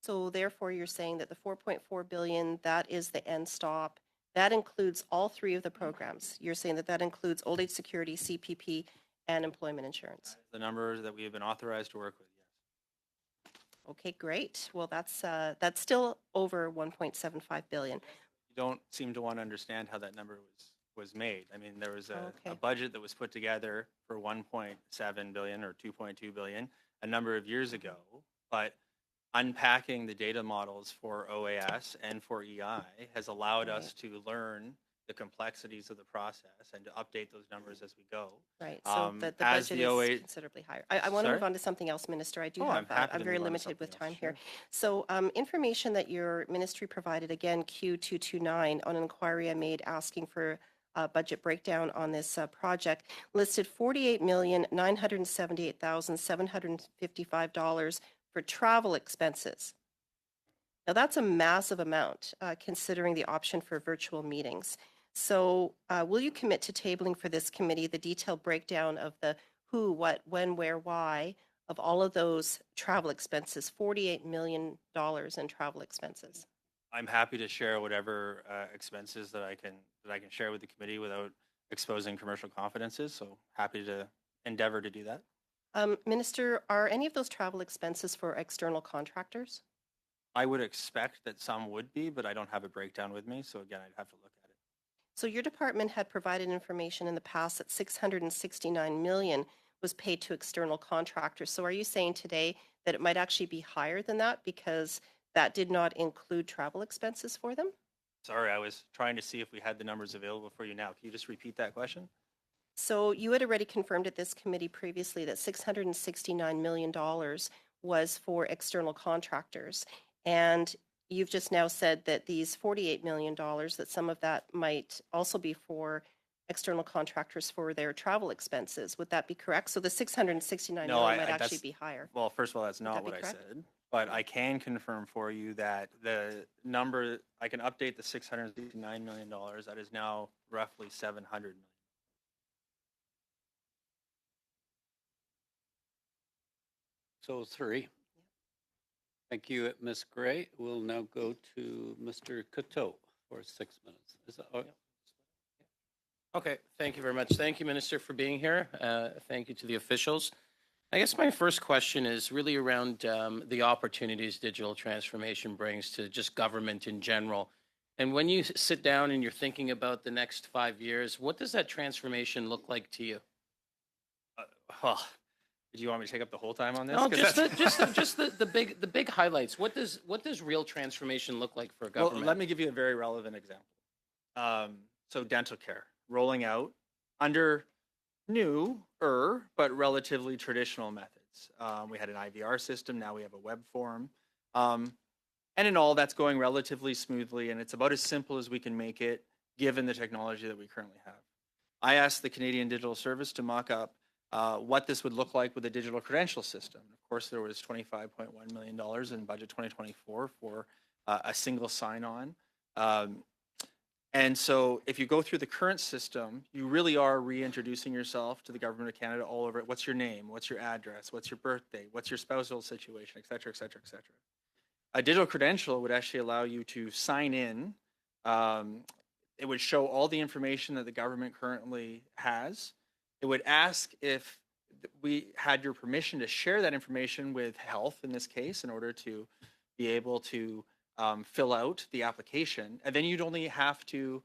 Speaker 10: So therefore, you're saying that the 4.4 billion, that is the end stop. That includes all three of the programs. You're saying that that includes old age security, CPP, and employment insurance.
Speaker 13: The numbers that we have been authorized to work with, yes.
Speaker 10: Okay, great. Well, that's still over 1.75 billion.
Speaker 13: You don't seem to want to understand how that number was made. I mean, there was a
Speaker 10: Okay.
Speaker 13: budget that was put together for 1.7 billion or 2.2 billion a number of years ago, but unpacking the data models for OAS and for EI has allowed us to learn the complexities of the process and to update those numbers as we go.
Speaker 10: Right, so the
Speaker 13: as
Speaker 10: budget
Speaker 13: the
Speaker 10: is
Speaker 13: 08
Speaker 10: considerably higher. I want to move
Speaker 13: Sorry?
Speaker 10: on to something else, Minister. I do
Speaker 13: Oh, I'm
Speaker 10: have,
Speaker 13: happy
Speaker 10: I'm
Speaker 13: to
Speaker 10: very
Speaker 13: move on to
Speaker 10: limited with
Speaker 13: something
Speaker 10: time
Speaker 13: else,
Speaker 10: here. So information that your ministry provided, again, Q229, on an inquiry I made asking for a budget breakdown on this project, listed $48,978,755 for travel expenses. Now, that's a massive amount, considering the option for virtual meetings. So will you commit to tabling for this committee the detailed breakdown of the who, what, when, where, why of all of those travel expenses, $48 million in travel expenses?
Speaker 13: I'm happy to share whatever expenses that I can share with the committee without exposing commercial confidences. So happy to endeavor to do that.
Speaker 10: Minister, are any of those travel expenses for external contractors?
Speaker 13: I would expect that some would be, but I don't have a breakdown with me. So again, I'd have to look at it.
Speaker 10: So your department had provided information in the past that 669 million was paid to external contractors. So are you saying today that it might actually be higher than that because that did not include travel expenses for them?
Speaker 13: Sorry, I was trying to see if we had the numbers available for you now. Can you just repeat that question?
Speaker 10: So you had already confirmed at this committee previously that $669 million was for external contractors. And you've just now said that these $48 million, that some of that might also be for external contractors for their travel expenses. Would that be correct? So the 669 million might actually be higher.
Speaker 13: Well, first of all, that's not
Speaker 10: that be
Speaker 13: what I
Speaker 10: correct?
Speaker 13: said. But I can confirm for you that the number, I can update the $669 million. That is now roughly $700 million.
Speaker 1: 6:03. Thank you, Ms. Gray. We'll now go to Mr. Coteau for 6 minutes. Is that,
Speaker 12: Okay, thank you very much. Thank you, Minister, for being here. Thank you to the officials. I guess my first question is really around the opportunities digital transformation brings to just government in general. And when you sit down and you're thinking about the next 5 years, what does that transformation look like to you?
Speaker 13: Well, do you want me to take up the whole time on this?
Speaker 12: No,
Speaker 13: 'Cause
Speaker 12: just the big highlights. What does real transformation look like for a government?
Speaker 13: Well, let me give you a very relevant example. So dental care rolling out under newer but relatively traditional methods. We had an IVR system, now we have a web form. And in all, that's going relatively smoothly, and it's about as simple as we can make it given the technology that we currently have. I asked the Canadian Digital Service to mock up what this would look like with a digital credential system. Of course, there was $25.1 million in budget 2024 for a single sign-on. And so if you go through the current system, you really are reintroducing yourself to the government of Canada all over it. What's your name? What's your address? What's your birthday? What's your spousal situation, et cetera, et cetera, et cetera. A digital credential would actually allow you to sign in. It would show all the information that the government currently has. It would ask if we had your permission to share that information with health in this case in order to be able to fill out the application. And then you'd only have to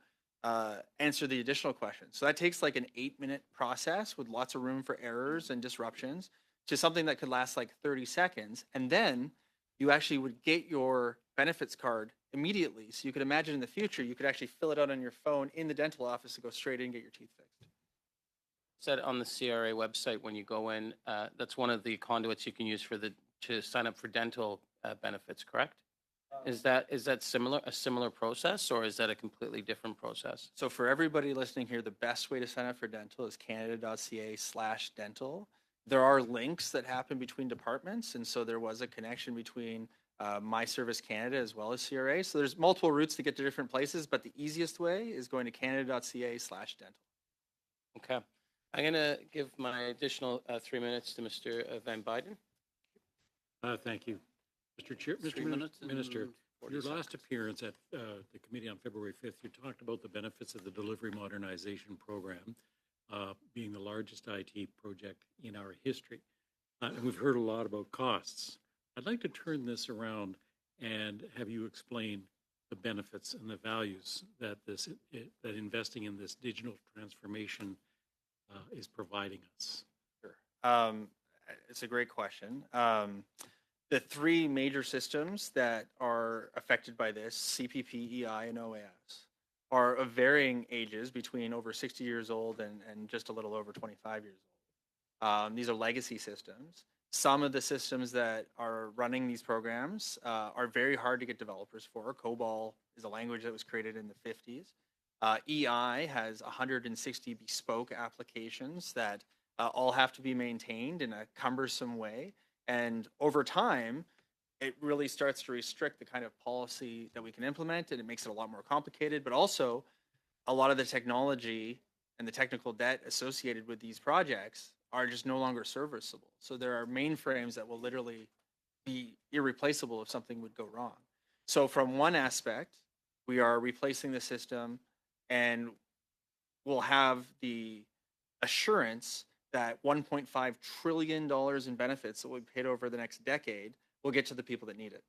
Speaker 13: answer the additional questions. So that takes like an 8-minute process with lots of room for errors and disruptions to something that could last like 30 seconds. And then you actually would get your benefits card immediately. So you could imagine in the future, you could actually fill it out on your phone in the dental office and go straight in and get your teeth fixed.
Speaker 12: Said on the CRA website when you go in, that's one of the conduits you can use to sign up for dental benefits, correct? Is that a similar process, or is that a completely different process?
Speaker 13: So for everybody listening here, the best way to sign up for dental is canada.ca/dental. There are links that happen between departments, and so there was a connection between My Service Canada as well as CRA. So there's multiple routes to get to different places, but the easiest way is going to canada.ca/dental.
Speaker 12: Okay. I'm going to give my additional 3 minutes to Mr. Van Buyden.
Speaker 14: Thank you. Mr. Chair, Mr. Minister, your last appearance at the committee on February 5th, you talked about the benefits of the delivery modernization program being the largest IT project in our history. And we've heard a lot about costs. I'd like to turn this around and have you explain the benefits and the values that that investing in this digital transformation is providing us.
Speaker 13: Sure. It's a great question. The three major systems that are affected by this, CPP, EI, and OAS, are of varying ages between over 60 years old and just a little over 25 years old. These are legacy systems. Some of the systems that are running these programs are very hard to get developers for. COBOL is a language that was created in the 50s. EI has 160 bespoke applications that all have to be maintained in a cumbersome way. And over time, it really starts to restrict the kind of policy that we can implement, and it makes it a lot more complicated. But also, a lot of the technology and the technical debt associated with these projects are just no longer serviceable. So there are mainframes that will literally be irreplaceable if something would go wrong. So from one aspect, we are replacing the system, and we'll have the assurance that $1.5 trillion in benefits that will be paid over the next decade will get to the people that need it.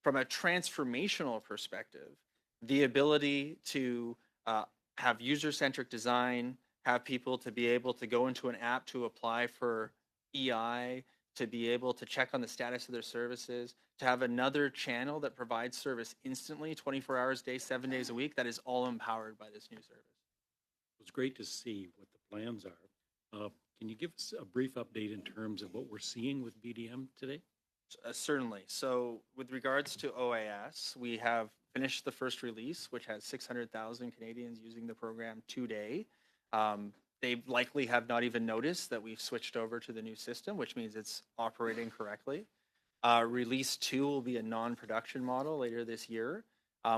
Speaker 13: From a transformational perspective, the ability to have user-centric design, have people to be able to go into an app to apply for EI, to be able to check on the status of their services, to have another channel that provides service instantly, 24 hours a day, 7 days a week, that is all empowered by this new service.
Speaker 14: It's great to see what the plans are. Can you give us a brief update in terms of what we're seeing with BDM today?
Speaker 13: Certainly. So with regards to OAS, we have finished the first release, which has 600,000 Canadians using the program today. They likely have not even noticed that we've switched over to the new system, which means it's operating correctly. Release 2 will be a non-production model later this year,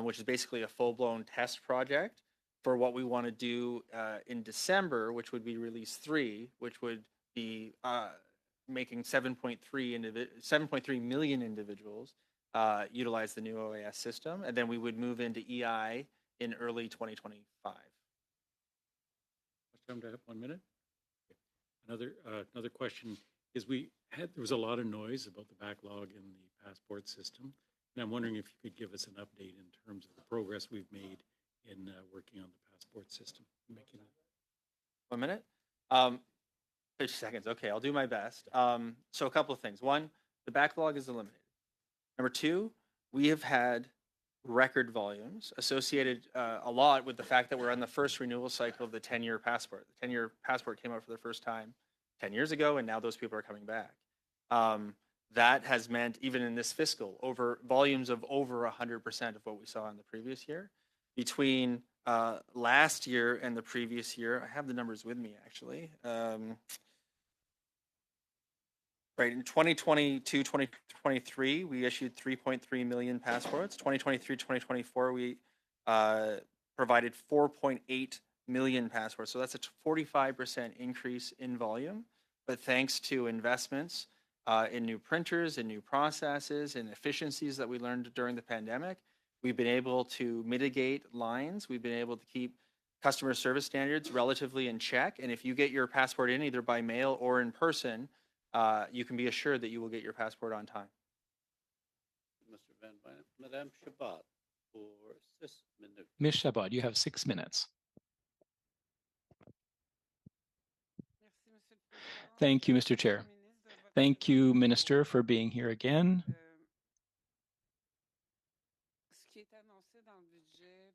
Speaker 13: which is basically a full-blown test project for what we want to do in December, which would be release 3, which would be making 7.3 million individuals utilize the new OAS system, and then we would move into EI in early 2025.
Speaker 14: Time to have 1 minute. Another question is there was a lot of noise about the backlog in the passport system, and I'm wondering if you could give us an update in terms of the progress we've made in working on the passport system. Making it.
Speaker 13: 1 minute. 50 seconds. Okay, I'll do my best. So a couple of things. One, the backlog is eliminated. Number two, we have had record volumes associated a lot with the fact that we're on the first renewal cycle of the 10-year passport. The 10-year passport came out for the first time 10 years ago, and now those people are coming back. That has meant, even in this fiscal, volumes of over 100% of what we saw in the previous year. Between last year and the previous year, I have the numbers with me actually. Right, in 2022, 2023, we issued 3.3 million passports. 2023, 2024, we provided 4.8 million passports. So that's a 45% increase in volume. But thanks to investments in new printers, in new processes, and efficiencies that we learned during the pandemic, we've been able to mitigate lines. We've been able to keep customer service standards relatively in check. And if you get your passport in either by mail or in person, you can be assured that you will get your passport on time.
Speaker 1: Mr. Van Buyne, Madame Chabot, for 6 minutes.
Speaker 3: Ms. Chabot, you have 6 minutes. Thank you, Mr. Chair. Thank you, Minister, for being here again.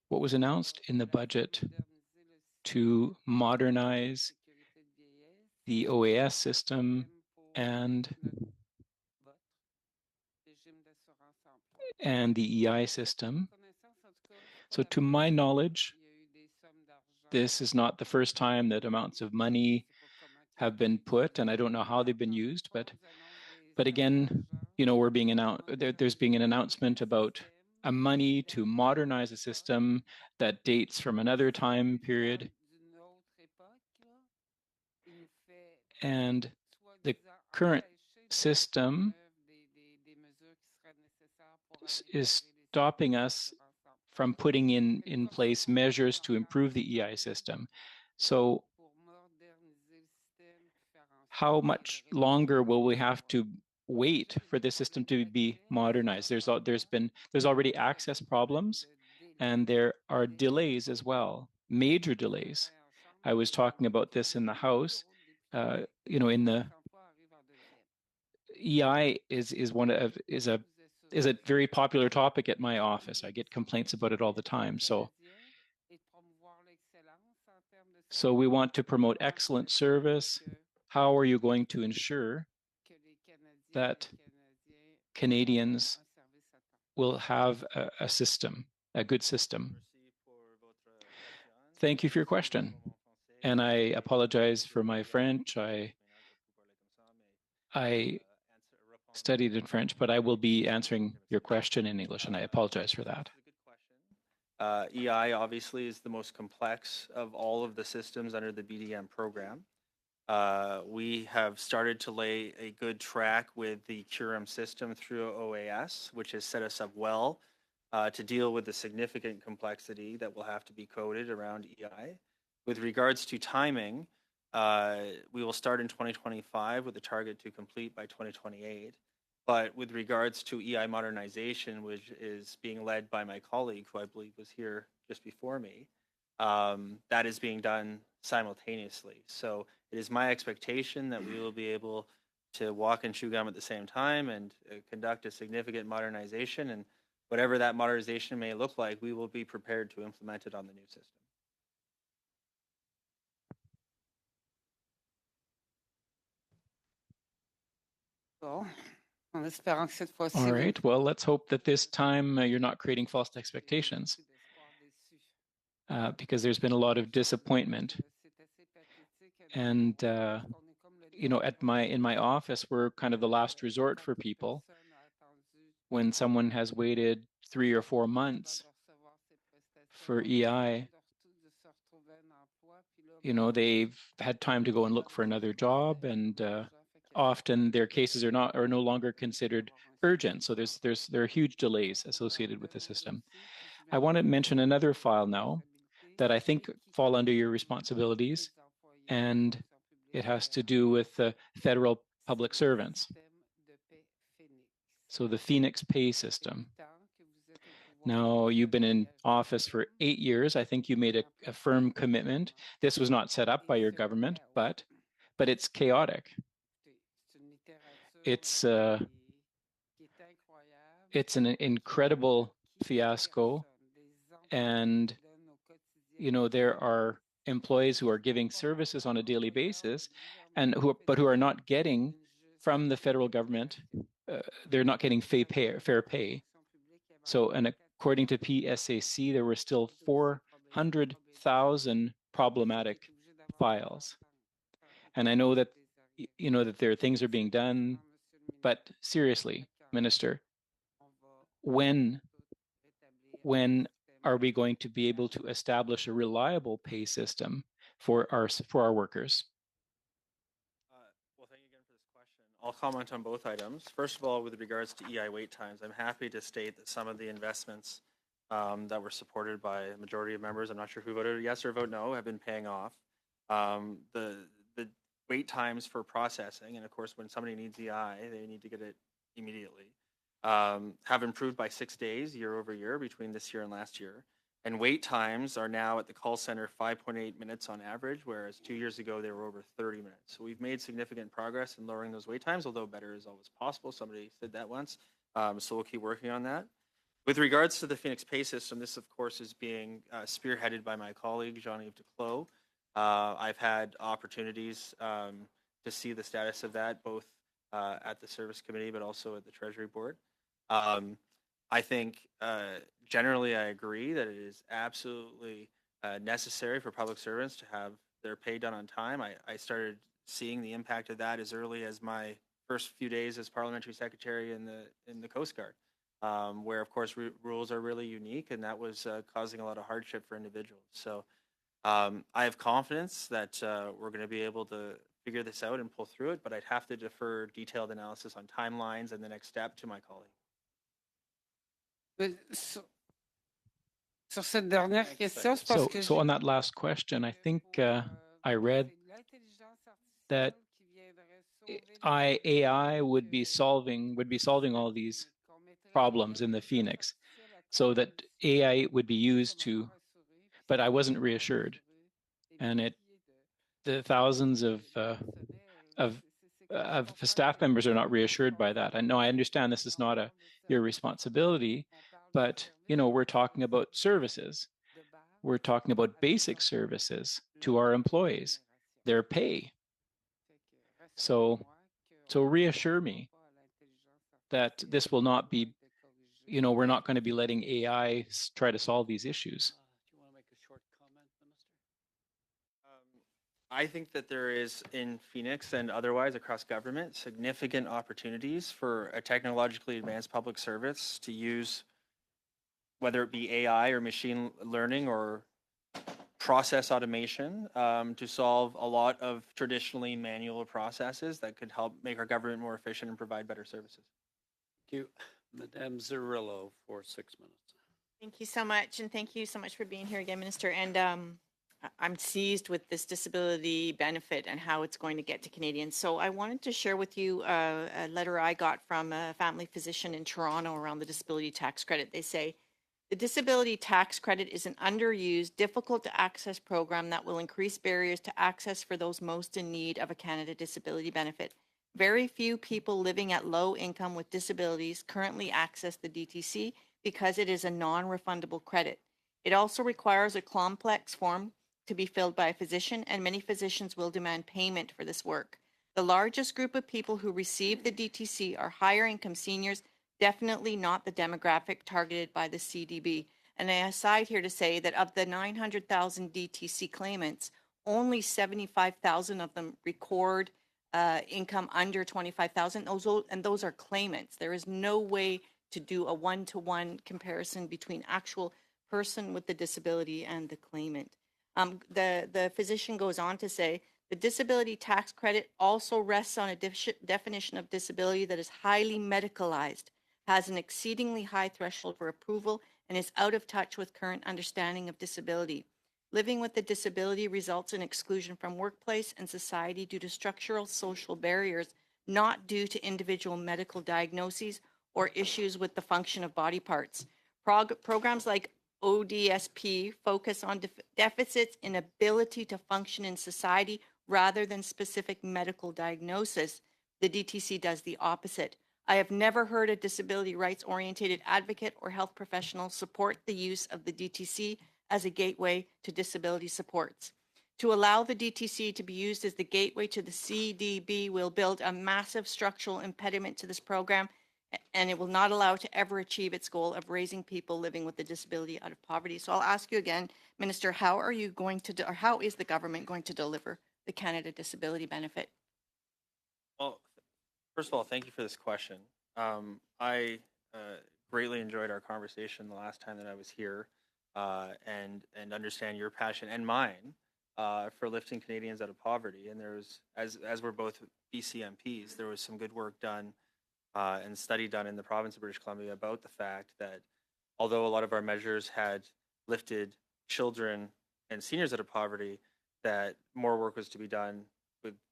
Speaker 3: What was announced in the budget to modernize the OAS system and the EI system. So to my knowledge, this is not the first time that amounts of money have been put, and I don't know how they've been used, but again, you know, there's being an announcement about a money to modernize a system that dates from another time period. And the current system is stopping us from putting in place measures to improve the EI system. So how much longer will we have to wait for the system to be modernized? There's already access problems, and there are delays as well, major delays. I was talking about this in the House. You know, in the EI is a very popular topic at my office. I get complaints about it all the time. So we want to promote excellent service. How are you going to ensure that Canadians will have a system, a good system? Thank you for your question. And I apologize for my French. I studied in French, but I will be answering your question in English, and I apologize for that.
Speaker 13: EI obviously is the most complex of all of the systems under the BDM program. We have started to lay a good track with the Curum system through OAS, which has set us up well to deal with the significant complexity that will have to be coded around EI. With regards to timing, we will start in 2025 with a target to complete by 2028. But with regards to EI modernization, which is being led by my colleague, who I believe was here just before me, that is being done simultaneously. So it is my expectation that we will be able to walk and chew gum at the same time and conduct a significant modernization. And whatever that modernization may look like, we will be prepared to implement it on the new system.
Speaker 3: All right. Well, let's hope that this time you're not creating false expectations, because there's been a lot of disappointment. And you know, in my office, we're kind of the last resort for people. When someone has waited 3 or 4 months for EI, you know, they've had time to go and look for another job, and often their cases are no longer considered urgent. So there are huge delays associated with the system. I want to mention another file now that I think fall under your responsibilities, and it has to do with federal public servants. So the Phoenix Pay System. Now, you've been in office for 8 years. I think you made a firm commitment. This was not set up by your government, but it's chaotic. It's an incredible fiasco, and there are employees who are giving services on a daily basis, and who are not getting from the federal government. They're not getting fair pay. So, and according to PSAC, there were still 400,000 problematic files. And I know that that things are being done, but seriously, Minister, when are we going to be able to establish a reliable pay system for our workers?
Speaker 13: Well, thank you again for this question. I'll comment on both items. First of all, with regards to EI wait times, I'm happy to state that some of the investments that were supported by a majority of members, I'm not sure who voted yes or vote no, have been paying off. The wait times for processing, and of course, when somebody needs EI, they need to get it immediately, have improved by 6 days year over year between this year and last year. And wait times are now at the call center 5.8 minutes on average, whereas 2 years ago they were over 30 minutes. So we've made significant progress in lowering those wait times, although better is always possible. Somebody said that once. So we'll keep working on that. With regards to the Phoenix Pay System, this of course is being spearheaded by my colleague, Jean-Yves Duclos. I've had opportunities to see the status of that, both at the Service Committee, but also at the Treasury Board. I think generally I agree that it is absolutely necessary for public servants to have their pay done on time. I started seeing the impact of that as early as my first few days as parliamentary secretary in the Coast Guard, where of course rules are really unique, and that was causing a lot of hardship for individuals. So I have confidence that we're going to be able to figure this out and pull through it, but I'd have to defer detailed analysis on timelines and the next step to my colleague.
Speaker 3: So on that last question, I think I read that AI would be solving all these problems in the Phoenix, so that AI would be used to, but I wasn't reassured, and the thousands of staff members are not reassured by that. I know, I understand this is not your responsibility, but we're talking about services. We're talking about basic services to our employees, their pay. So reassure me that this will not be, we're not going to be letting AI try to solve these issues.
Speaker 1: Do you want to make a short comment, Minister?
Speaker 13: I think that there is, in Phoenix and otherwise across government, significant opportunities for a technologically advanced public service to use, whether it be AI or machine learning or process automation, to solve a lot of traditionally manual processes that could help make our government more efficient and provide better services.
Speaker 1: Thank you. Madame Zerillo for 6 minutes.
Speaker 6: Thank you so much, and thank you so much for being here again, Minister. And I'm seized with this disability benefit and how it's going to get to Canadians. So I wanted to share with you a letter I got from a family physician in Toronto around the disability tax credit. They say, the disability tax credit is an underused, difficult to access program that will increase barriers to access for those most in need of a Canada disability benefit. Very few people living at low income with disabilities currently access the DTC because it is a non-refundable credit. It also requires a complex form to be filled by a physician, and many physicians will demand payment for this work. The largest group of people who receive the DTC are higher income seniors, definitely not the demographic targeted by the CDB. And I aside here to say that of the 900,000 DTC claimants, only 75,000 of them record income under 25,000, and those are claimants. There is no way to do a one-to-one comparison between actual person with the disability and the claimant. The physician goes on to say The disability tax credit also rests on a definition of disability that is highly medicalized, has an exceedingly high threshold for approval, and is out of touch with current understanding of disability. Living with a disability results in exclusion from workplace and society due to structural social barriers, not due to individual medical diagnoses or issues with the function of body parts. Programs like ODSP focus on deficits in ability to function in society rather than specific medical diagnosis. The DTC does the opposite. I have never heard a disability rights-oriented advocate or health professional support the use of the DTC as a gateway to disability supports. To allow the DTC to be used as the gateway to the CDB will build a massive structural impediment to this program, and it will not allow it to ever achieve its goal of raising people living with a disability out of poverty. So I'll ask you again, Minister, how are you going to, or how is the government going to deliver the Canada Disability Benefit?
Speaker 13: Well, first of all, thank you for this question. I greatly enjoyed our conversation the last time that I was here, and understand your passion and mine for lifting Canadians out of poverty. And there was, as we're both BC MPs, there was some good work done and study done in the province of British Columbia about the fact that although a lot of our measures had lifted children and seniors out of poverty, that more work was to be done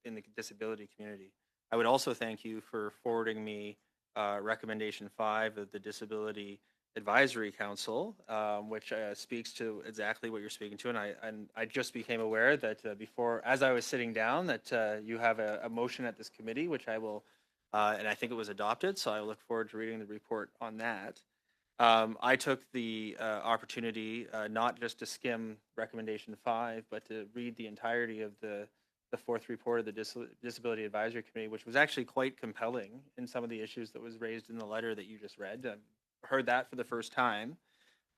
Speaker 13: in the disability community. I would also thank you for forwarding me recommendation 5 of the Disability Advisory Council, which speaks to exactly what you're speaking to. And I just became aware that before, as I was sitting down, that you have a motion at this committee, which I will, and I think it was adopted. So I look forward to reading the report on that. I took the opportunity not just to skim recommendation 5, but to read the entirety of the 4th report of the Disability Advisory Committee, which was actually quite compelling in some of the issues that was raised in the letter that you just read. I've heard that for the first time.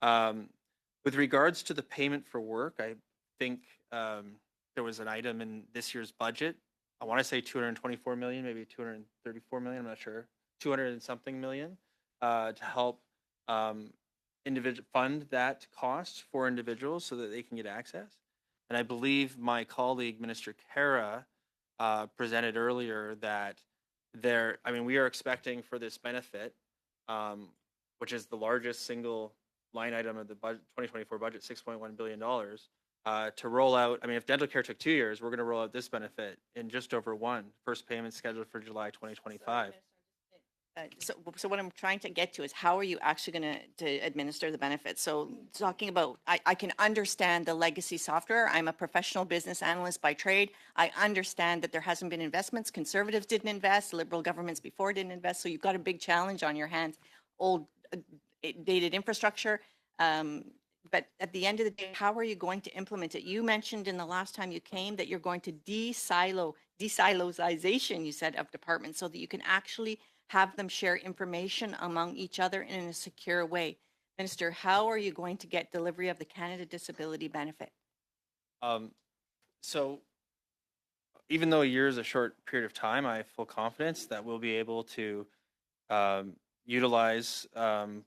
Speaker 13: With regards to the payment for work, I think there was an item in this year's budget. I want to say 224 million, maybe 234 million, I'm not sure, 200 and something million to help fund that cost for individuals so that they can get access. And I believe my colleague, Minister Kara, presented earlier that we are expecting for this benefit, which is the largest single line item of the budget, 2024 budget, $6.1 billion, to roll out. I mean, if dental care took 2 years, we're going to roll out this benefit in just over one. First payment scheduled for July 2025.
Speaker 6: So what I'm trying to get to is how are you actually going to administer the benefits? So talking about, I can understand the legacy software. I'm a professional business analyst by trade. I understand that there hasn't been investments. Conservatives didn't invest. Liberal governments before didn't invest. So you've got a big challenge on your hands. Old, dated infrastructure. But at the end of the day, how are you going to implement it? You mentioned in the last time you came that you're going to desilozation, you said, of departments so that you can actually have them share information among each other in a secure way. Minister, how are you going to get delivery of the Canada Disability Benefit?
Speaker 13: So even though a year is a short period of time, I have full confidence that we'll be able to utilize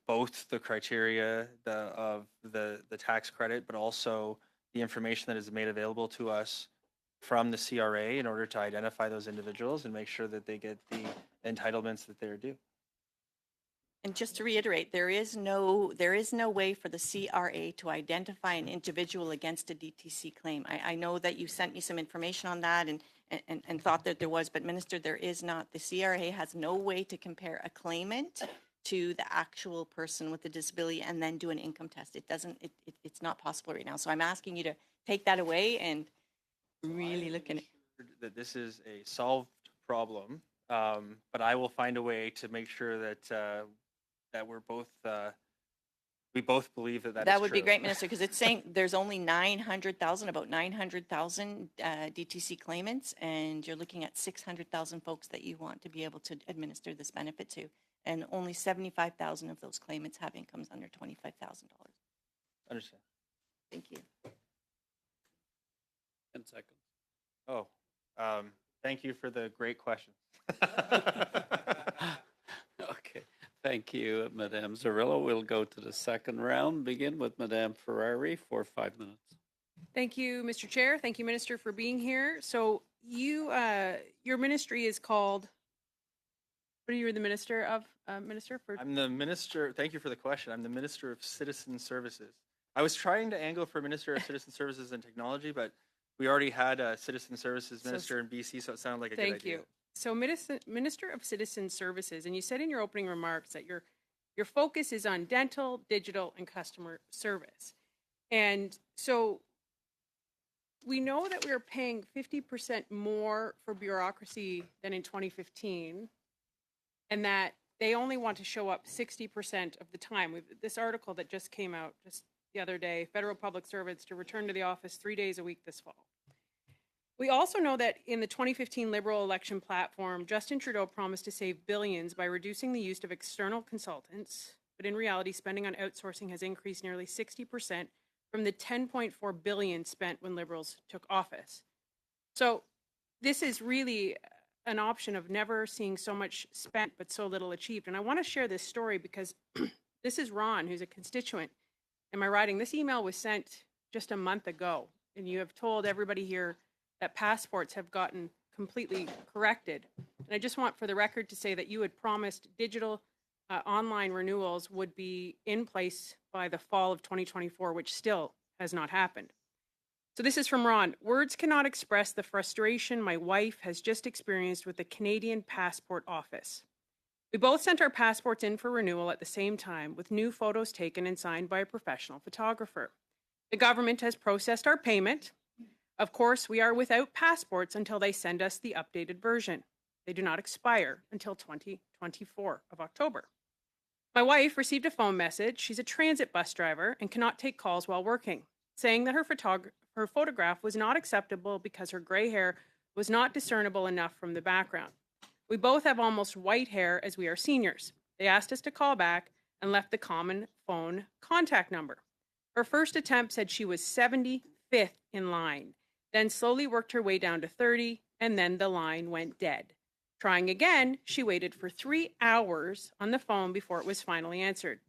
Speaker 13: both the criteria of the tax credit, but also the information that is made available to us from the CRA in order to identify those individuals and make sure that they get the entitlements that they're due.
Speaker 6: And just to reiterate, there is no way for the CRA to identify an individual against a DTC claim. I know that you sent me some information on that and thought that there was, but Minister, there is not. The CRA has no way to compare a claimant to the actual person with the disability and then do an income test. It's not possible right now. So I'm asking you to take that away and really look at it.
Speaker 13: That this is a solved problem, but I will find a way to make sure that we're both we both believe that
Speaker 6: would be great, Minister, because it's saying there's only 900,000, about 900,000 DTC claimants, and you're looking at 600,000 folks that you want to be able to administer this benefit to, and only 75,000 of those claimants have incomes under $25,000.
Speaker 13: Understand.
Speaker 6: Thank you.
Speaker 1: 10 seconds.
Speaker 13: Oh, thank you for the great question.
Speaker 1: Okay. Thank you, Madame Zarrillo. We'll go to the second round. Begin with Madame Ferrari for 5 minutes.
Speaker 15: Thank you, Mr. Chair. Thank you, Minister, for being here. So you, your ministry is called, what are you the Minister of, Minister for?
Speaker 13: I'm the Minister, thank you for the question. I'm the Minister of Citizen Services. I was trying to angle for Minister of Citizen Services and Technology, but we already had a Citizen Services Minister in BC, so it sounded like a good idea.
Speaker 15: Thank you. So Minister of Citizen Services, and you said in your opening remarks that your focus is on dental, digital, and customer service. And so we know that we are paying 50% more for bureaucracy than in 2015, and that they only want to show up 60% of the time. This article that just came out just the other day, federal public servants to return to the office 3 days a week this fall. We also know that in the 2015 Liberal election platform, Justin Trudeau promised to save billions by reducing the use of external consultants, but in reality, spending on outsourcing has increased nearly 60% from the 10.4 billion spent when Liberals took office. So this is really an option of never seeing so much spent but so little achieved. And I want to share this story because this is Ron, who's a constituent in my riding. This email was sent just a month ago, and you have told everybody here that passports have gotten completely corrected. And I just want for the record to say that you had promised digital online renewals would be in place by the fall of 2024, which still has not happened. So this is from Ron. Words cannot express the frustration my wife has just experienced with the Canadian Passport Office. We both sent our passports in for renewal at the same time, with new photos taken and signed by a professional photographer. The government has processed our payment. Of course, we are without passports until they send us the updated version. They do not expire until 2024 of October. My wife received a phone message. She's a transit bus driver and cannot take calls while working, saying that her photograph was not acceptable because her gray hair was not discernible enough from the background. We both have almost white hair as we are seniors. They asked us to call back and left the common phone contact number. Her first attempt said she was 75th in line, then slowly worked her way down to 30, and then the line went dead. Trying again, she waited for 3 hours on the phone before it was finally answered.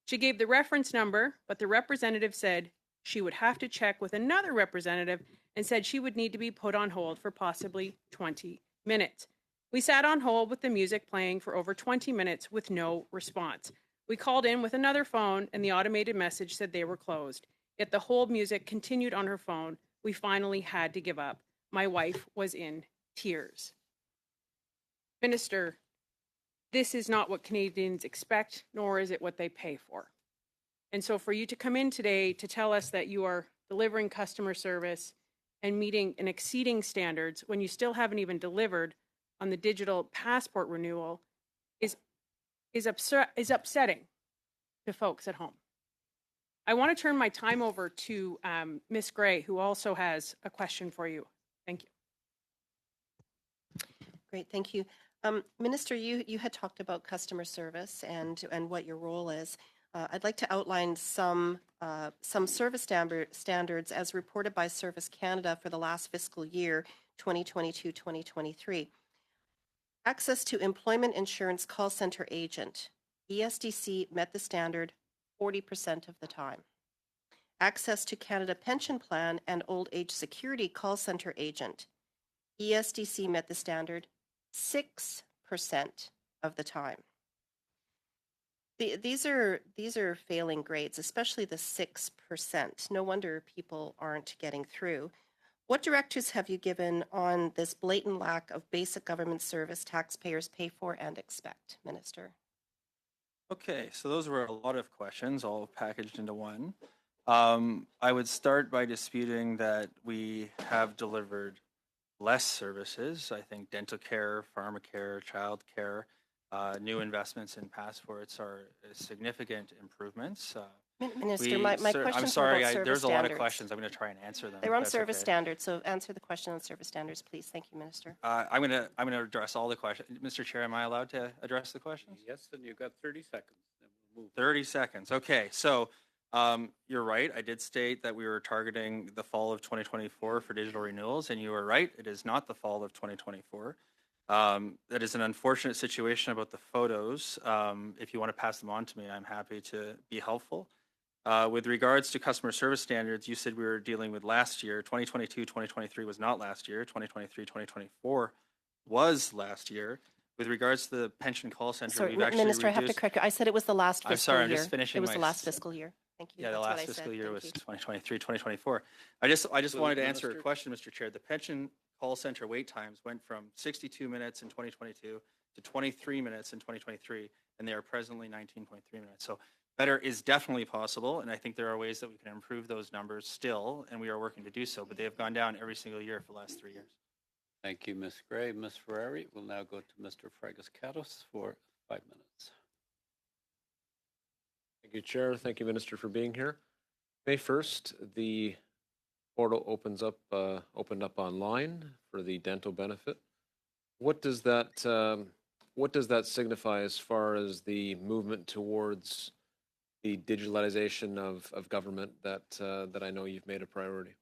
Speaker 15: She gave the reference number, but the representative said she would have to check with another representative and said she would need to be put on hold for possibly 20 minutes. We sat on hold with the music playing for over 20 minutes with no response. We called in with another phone and the automated message said they were closed. Yet the hold music continued on her phone. We finally had to give up. My wife was in tears. Minister, this is not what Canadians expect, nor is it what they pay for. And so for you to come in today to tell us that you are delivering customer service and meeting and exceeding standards when you still haven't even delivered on the digital passport renewal is upsetting to folks at home. I want to turn my time over to Ms. Gray, who also has a question for you. Thank you.
Speaker 10: Great, thank you. Minister, you had talked about customer service and what your role is. I'd like to outline some service standards as reported by Service Canada for the last fiscal year, 2022-2023. Access to employment insurance call center agent. ESDC met the standard 40% of the time. Access to Canada Pension Plan and Old Age Security call center agent. ESDC met the standard 6% of the time. These are failing grades, especially the 6%. No wonder people aren't getting through. What directives have you given on this blatant lack of basic government service taxpayers pay for and expect, Minister?
Speaker 13: Okay, so those were a lot of questions all packaged into one. I would start by disputing that we have delivered less services. I think dental care, pharmacare, child care, new investments in passports are significant improvements.
Speaker 10: Minister, my questions
Speaker 13: I'm sorry,
Speaker 10: about service
Speaker 13: there's a lot of
Speaker 10: standards.
Speaker 13: questions. I'm going to try and answer them.
Speaker 10: They're on
Speaker 13: That's
Speaker 10: service
Speaker 13: okay.
Speaker 10: standards, so answer the question on service standards, please. Thank you, Minister.
Speaker 13: I'm going to address all the questions. Mr. Chair, am I allowed to address the questions?
Speaker 1: Yes, and you've got 30 seconds. Then we'll move.
Speaker 13: 30 seconds. Okay, so you're right. I did state that we were targeting the fall of 2024 for digital renewals, and you are right. It is not the fall of 2024. That is an unfortunate situation about the photos. If you want to pass them on to me, I'm happy to be helpful. With regards to customer service standards, you said we were dealing with last year. 2022, 2023 was not last year. 2023, 2024 was last year. With regards to the pension call center,
Speaker 10: Sorry,
Speaker 13: we've actually
Speaker 10: Minister, I have to
Speaker 13: reduced.
Speaker 10: correct you. I said it was the last fiscal
Speaker 13: I'm sorry, I'm
Speaker 10: year.
Speaker 13: just finishing
Speaker 10: It was
Speaker 13: my
Speaker 10: the last fiscal year. Thank you.
Speaker 13: Yeah, the
Speaker 10: That's what
Speaker 13: last
Speaker 10: I
Speaker 13: fiscal
Speaker 10: said.
Speaker 13: year
Speaker 10: Thank
Speaker 13: was
Speaker 10: you.
Speaker 13: 2023, 2024. I just wanted to answer a
Speaker 14: Minister?
Speaker 13: question, Mr. Chair. The pension call center wait times went from 62 minutes in 2022 to 23 minutes in 2023, and they are presently 19.3 minutes. So better is definitely possible, and I think there are ways that we can improve those numbers still, and we are working to do so, but they have gone down every single year for the last 3 years.
Speaker 1: Thank you, Ms. Gray. Ms. Ferrari, we'll now go to Mr. Fragas-Catos for 5 minutes.
Speaker 11: Thank you, Chair. Thank you, Minister, for being here. May 1st, the portal opened up online for the dental benefit. What does that signify as far as the movement towards the digitalization of government that I know you've made a priority?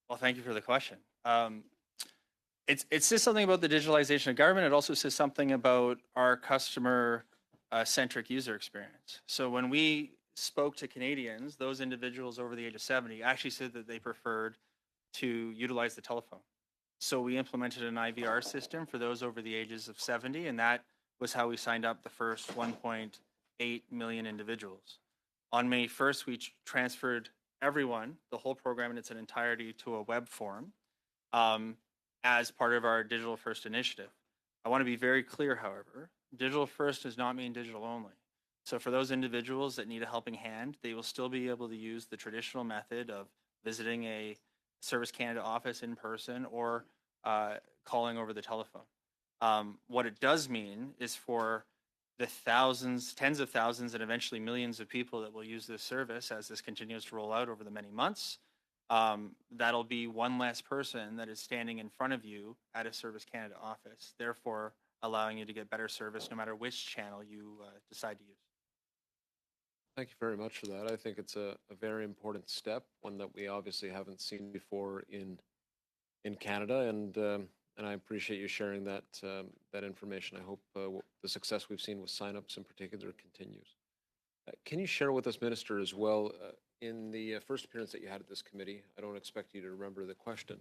Speaker 13: Well, thank you for the question. It says something about the digitalization of government. It also says something about our customer centric user experience. So when we spoke to Canadians, those individuals over the age of 70 actually said that they preferred to utilize the telephone. So we implemented an IVR system for those over the ages of 70, and that was how we signed up the first 1.8 million individuals. On May 1st, we transferred everyone, the whole program in its entirety, to a web form as part of our Digital First initiative. I want to be very clear, however, Digital First does not mean digital only. So for those individuals that need a helping hand, they will still be able to use the traditional method of visiting a Service Canada office in person or calling over the telephone. What it does mean is for the thousands, tens of thousands, and eventually millions of people that will use this service as this continues to roll out over the many months, that'll be one less person that is standing in front of you at a Service Canada office, therefore allowing you to get better service no matter which channel you decide to use.
Speaker 11: Thank you very much for that. I think it's a very important step, one that we obviously haven't seen before in Canada, and I appreciate you sharing that information. I hope the success we've seen with signups in particular continues. Can you share with us, Minister, as well, in the first appearance that you had at this committee, I don't expect you to remember the question,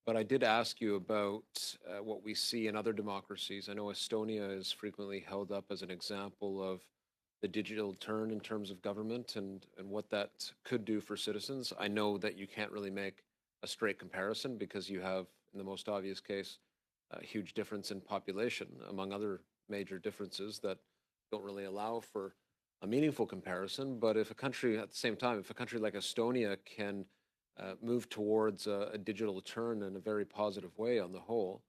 Speaker 11: but I did ask you about what we see in other democracies. I know Estonia is frequently held up as an example of the digital turn in terms of government and what that could do for citizens. I know that you can't really make a straight comparison because you have, in the most obvious case, a huge difference in population, among other major differences that don't really allow for a meaningful comparison. But if a country, at the same time, if a country like Estonia can move towards a digital turn in a very positive way on the whole,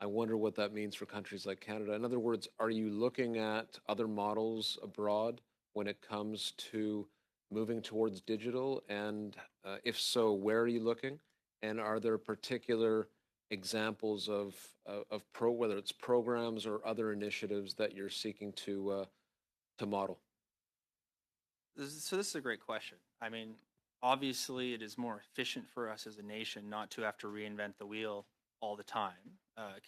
Speaker 11: I wonder what that means for countries like Canada. In other words, are you looking at other models abroad when it comes to moving towards digital? And if so, where are you looking? And are there particular examples of whether it's programs or other initiatives that you're seeking to model?
Speaker 13: So this is a great question. I mean, obviously it is more efficient for us as a nation not to have to reinvent the wheel all the time.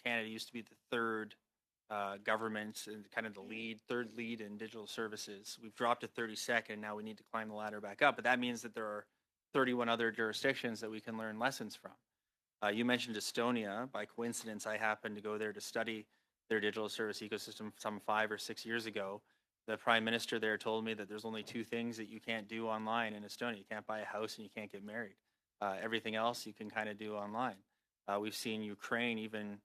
Speaker 13: Canada used to be the third government and kind of the third lead in digital services. We've dropped to 32nd. Now we need to climb the ladder back up, but that means that there are 31 other jurisdictions that we can learn lessons from. You mentioned Estonia. By coincidence, I happened to go there to study their digital service ecosystem some 5 or 6 years ago. The prime minister there told me that there's only 2 things that you can't do online in Estonia. You can't buy a house and you can't get married. Everything else you can kind of do online. We've seen Ukraine, even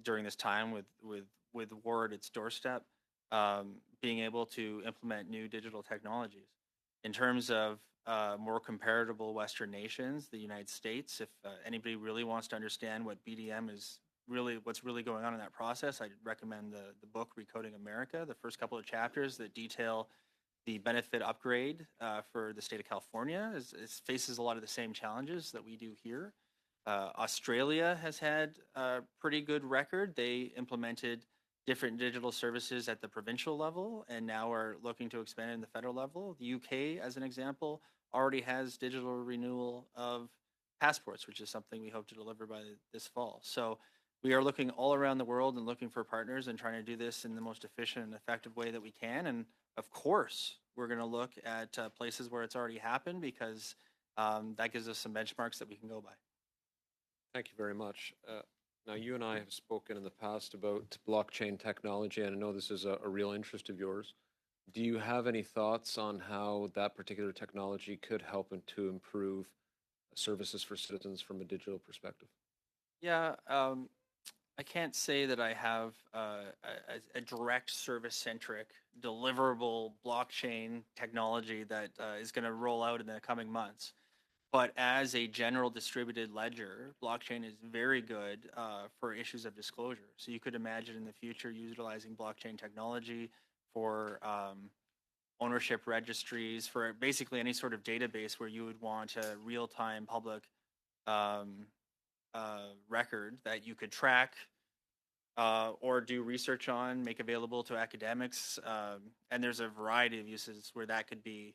Speaker 13: during this time with war at its doorstep, being able to implement new digital technologies. In terms of more comparable Western nations, the United States, if anybody really wants to understand what BDM is what's really going on in that process, I'd recommend the book Recoding America, the first couple of chapters that detail the benefit upgrade for the state of California. It faces a lot of the same challenges that we do here. Australia has had a pretty good record. They implemented different digital services at the provincial level and now are looking to expand in the federal level. The UK, as an example, already has digital renewal of passports, which is something we hope to deliver by this fall. So we are looking all around the world and looking for partners and trying to do this in the most efficient and effective way that we can. And of course, we're going to look at places where it's already happened because that gives us some benchmarks that we can go by.
Speaker 11: Thank you very much. Now, you and I have spoken in the past about blockchain technology, and I know this is a real interest of yours. Do you have any thoughts on how that particular technology could help and to improve services for citizens from a digital perspective?
Speaker 13: Yeah, I can't say that I have a direct service-centric deliverable blockchain technology that is going to roll out in the coming months. But as a general distributed ledger, blockchain is very good for issues of disclosure. So you could imagine in the future utilizing blockchain technology for ownership registries, for basically any sort of database where you would want a real-time public record that you could track or do research on, make available to academics. And there's a variety of uses where that could be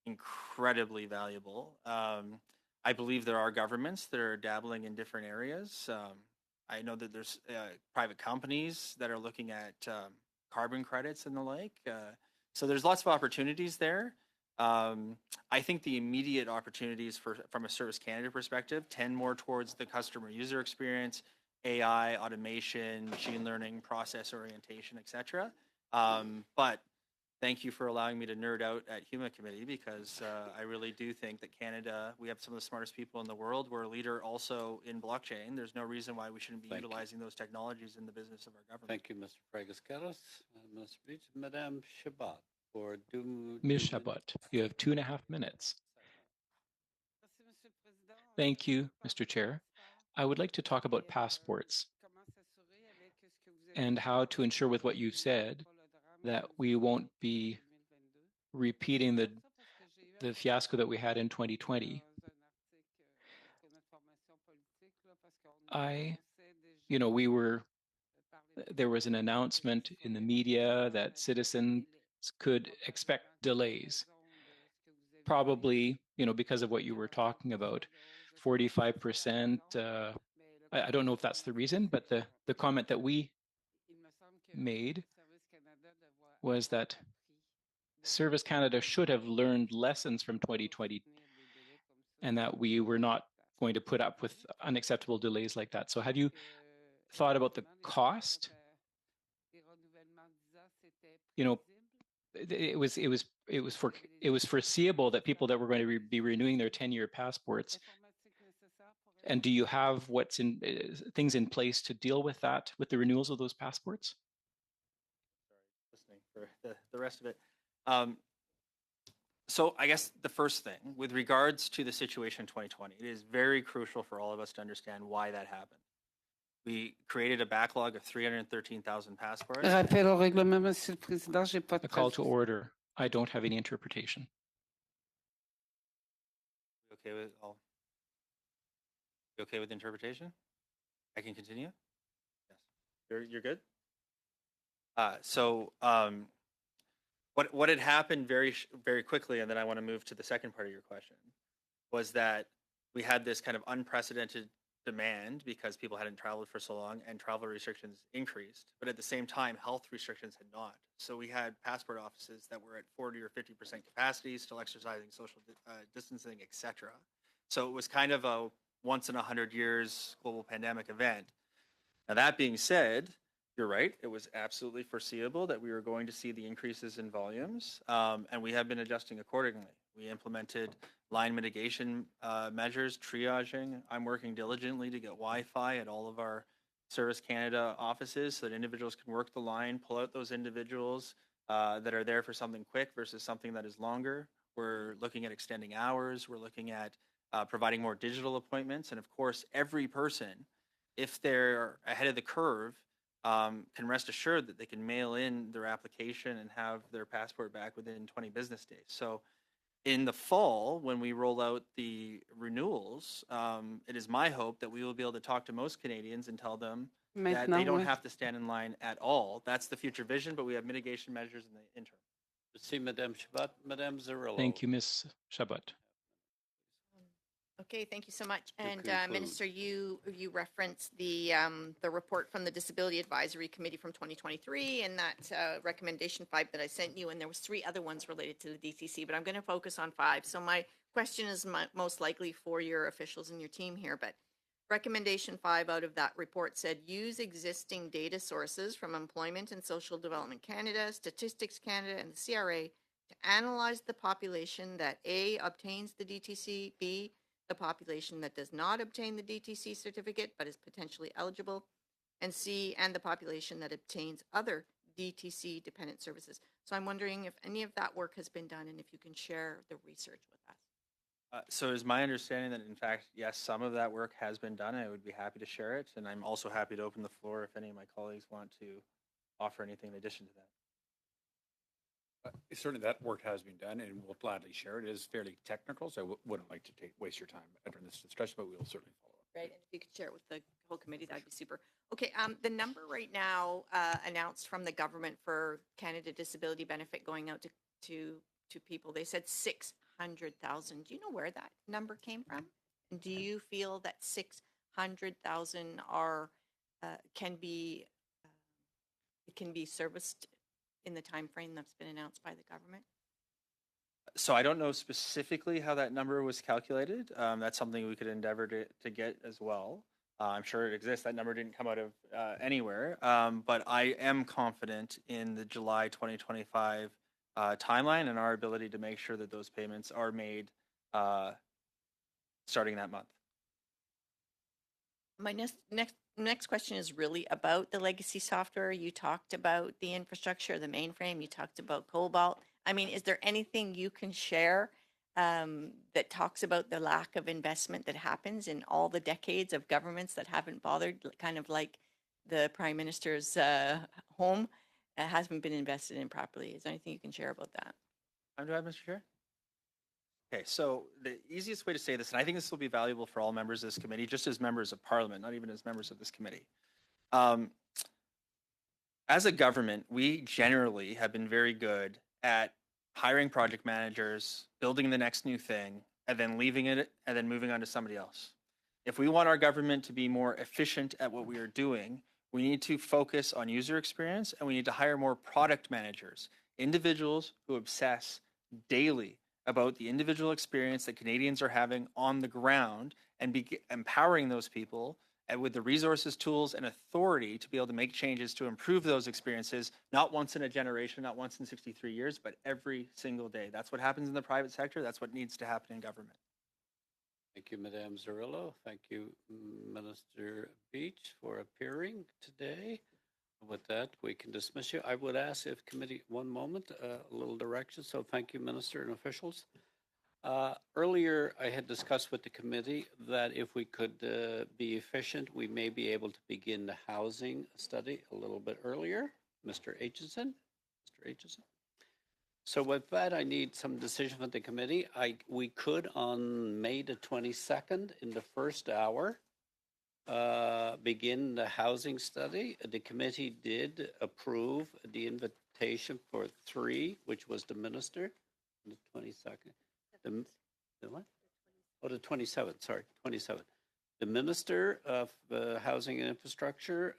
Speaker 13: incredibly valuable. I believe there are governments that are dabbling in different areas. I know that there's private companies that are looking at carbon credits and the like. So there's lots of opportunities there. I think the immediate opportunities from a Service Canada perspective tend more towards the customer user experience, AI, automation, machine learning, process orientation, etc. But thank you for allowing me to nerd out at HUMA Committee because I really do think that Canada, we have some of the smartest people in the world. We're a leader also in blockchain. There's no reason why we shouldn't be utilizing those technologies in the business of our government.
Speaker 1: Thank you, Mr. Fragascaris. Ms. Reed, Madame Chabot.
Speaker 3: Ms. Chabot, you have 2.5 minutes. Thank you, Mr. Chair. I would like to talk about passports and how to ensure with what you've said that we won't be repeating the fiasco that we had in 2020. There was an announcement in the media that citizens could expect delays. Probably, because of what you were talking about, 45%. I don't know if that's the reason, but the comment that we made was that Service Canada should have learned lessons from 2020 and that we were not going to put up with unacceptable delays like that. So have you thought about the cost? It was foreseeable that people that were going to be renewing their 10-year passports. And do you have things in place to deal with that, with the renewals of those passports?
Speaker 13: Sorry, listening for the rest of it. So I guess the first thing, with regards to the situation in 2020, it is very crucial for all of us to understand why that happened. We created a backlog of 313,000 passports.
Speaker 3: A call to order. I don't have any interpretation.
Speaker 13: Okay with all? You okay with interpretation? I can continue? Yes. You're good? What had happened very quickly, and then I want to move to the second part of your question, was that we had this kind of unprecedented demand because people hadn't traveled for so long and travel restrictions increased, but at the same time, health restrictions had not. So we had passport offices that were at 40 or 50% capacity, still exercising social distancing, etc. So it was kind of a once in 100 years global pandemic event. Now that being said, you're right, it was absolutely foreseeable that we were going to see the increases in volumes, and we have been adjusting accordingly. We implemented line mitigation measures, triaging. I'm working diligently to get Wi-Fi at all of our Service Canada offices so that individuals can work the line, pull out those individuals that are there for something quick versus something that is longer. We're looking at extending hours. We're looking at providing more digital appointments. And of course, every person, if they're ahead of the curve, can rest assured that they can mail in their application and have their passport back within 20 business days. So in the fall, when we roll out the renewals, it is my hope that we will be able to talk to most Canadians and tell them that they don't have to stand in line at all. That's the future vision, but we have mitigation measures in the interim.
Speaker 1: See, Madame Chabot, Madame Zarrillo.
Speaker 3: Thank you, Ms. Chabot.
Speaker 6: Okay, thank you so much. And
Speaker 1: conclude.
Speaker 6: Minister, you referenced the report from the Disability Advisory Committee from 2023 and that recommendation 5 that I sent you, and there was 3 other ones related to the DTC, but I'm going to focus on 5. So my question is most likely for your officials and your team here, but recommendation 5 out of that report said use existing data sources from Employment and Social Development Canada, Statistics Canada, and the CRA to analyze the population that A, obtains the DTC, B, the population that does not obtain the DTC certificate but is potentially eligible, and C, and the population that obtains other DTC dependent services. So I'm wondering if any of that work has been done and if you can share the research with us.
Speaker 13: So is my understanding that in fact, yes, some of that work has been done. I would be happy to share it. And I'm also happy to open the floor if any of my colleagues want to offer anything in addition to that.
Speaker 7: Certainly that work has been done and we'll gladly share it. It is fairly technical, so I wouldn't like to waste your time during this discussion, but we will certainly follow up.
Speaker 6: Right, and if you could share it with the whole committee, that'd be super. Okay, the number right now announced from the government for Canada Disability Benefit going out to people, they said 600,000. Do you know where that number came from? And do you feel that 600,000 can be serviced in the time frame that's been announced by the government?
Speaker 13: So I don't know specifically how that number was calculated. That's something we could endeavor to get as well. I'm sure it exists. That number didn't come out of anywhere. But I am confident in the July 2025 timeline and our ability to make sure that those payments are made starting that month.
Speaker 6: My next question is really about the legacy software. You talked about the infrastructure, the mainframe. You talked about Cobalt. I mean, is there anything you can share that talks about the lack of investment that happens in all the decades of governments that haven't bothered, kind of like the Prime Minister's home hasn't been invested in properly? Is there anything you can share about that?
Speaker 13: Do I have, Mr. Chair? Okay, so the easiest way to say this, and I think this will be valuable for all members of this committee, just as members of Parliament, not even as members of this committee. As a government, we generally have been very good at hiring project managers, building the next new thing, and then leaving it, and then moving on to somebody else. If we want our government to be more efficient at what we are doing, we need to focus on user experience, and we need to hire more product managers, individuals who obsess daily about the individual experience that Canadians are having on the ground and be empowering those people with the resources, tools, and authority to be able to make changes to improve those experiences, not once in a generation, not once in 63 years, but every single day. That's what happens in the private sector. That's what needs to happen in government.
Speaker 1: Thank you, Madame Zarillo. Thank you, Minister Beach, for appearing today. With that, we can dismiss you. I would ask if committee, one moment, a little direction. So thank you, Minister and officials. Earlier, I had discussed with the committee that if we could be efficient, we may be able to begin the housing study a little bit earlier. Mr. Aitchison? Mr. Aitchison? So with that, I need some decision from the committee. We could on May the 22nd in the first hour begin the housing study. The committee did approve the invitation for 3, which was the minister, on the 22nd. The what? Oh, the 27th, sorry, 27th. The Minister of Housing and Infrastructure,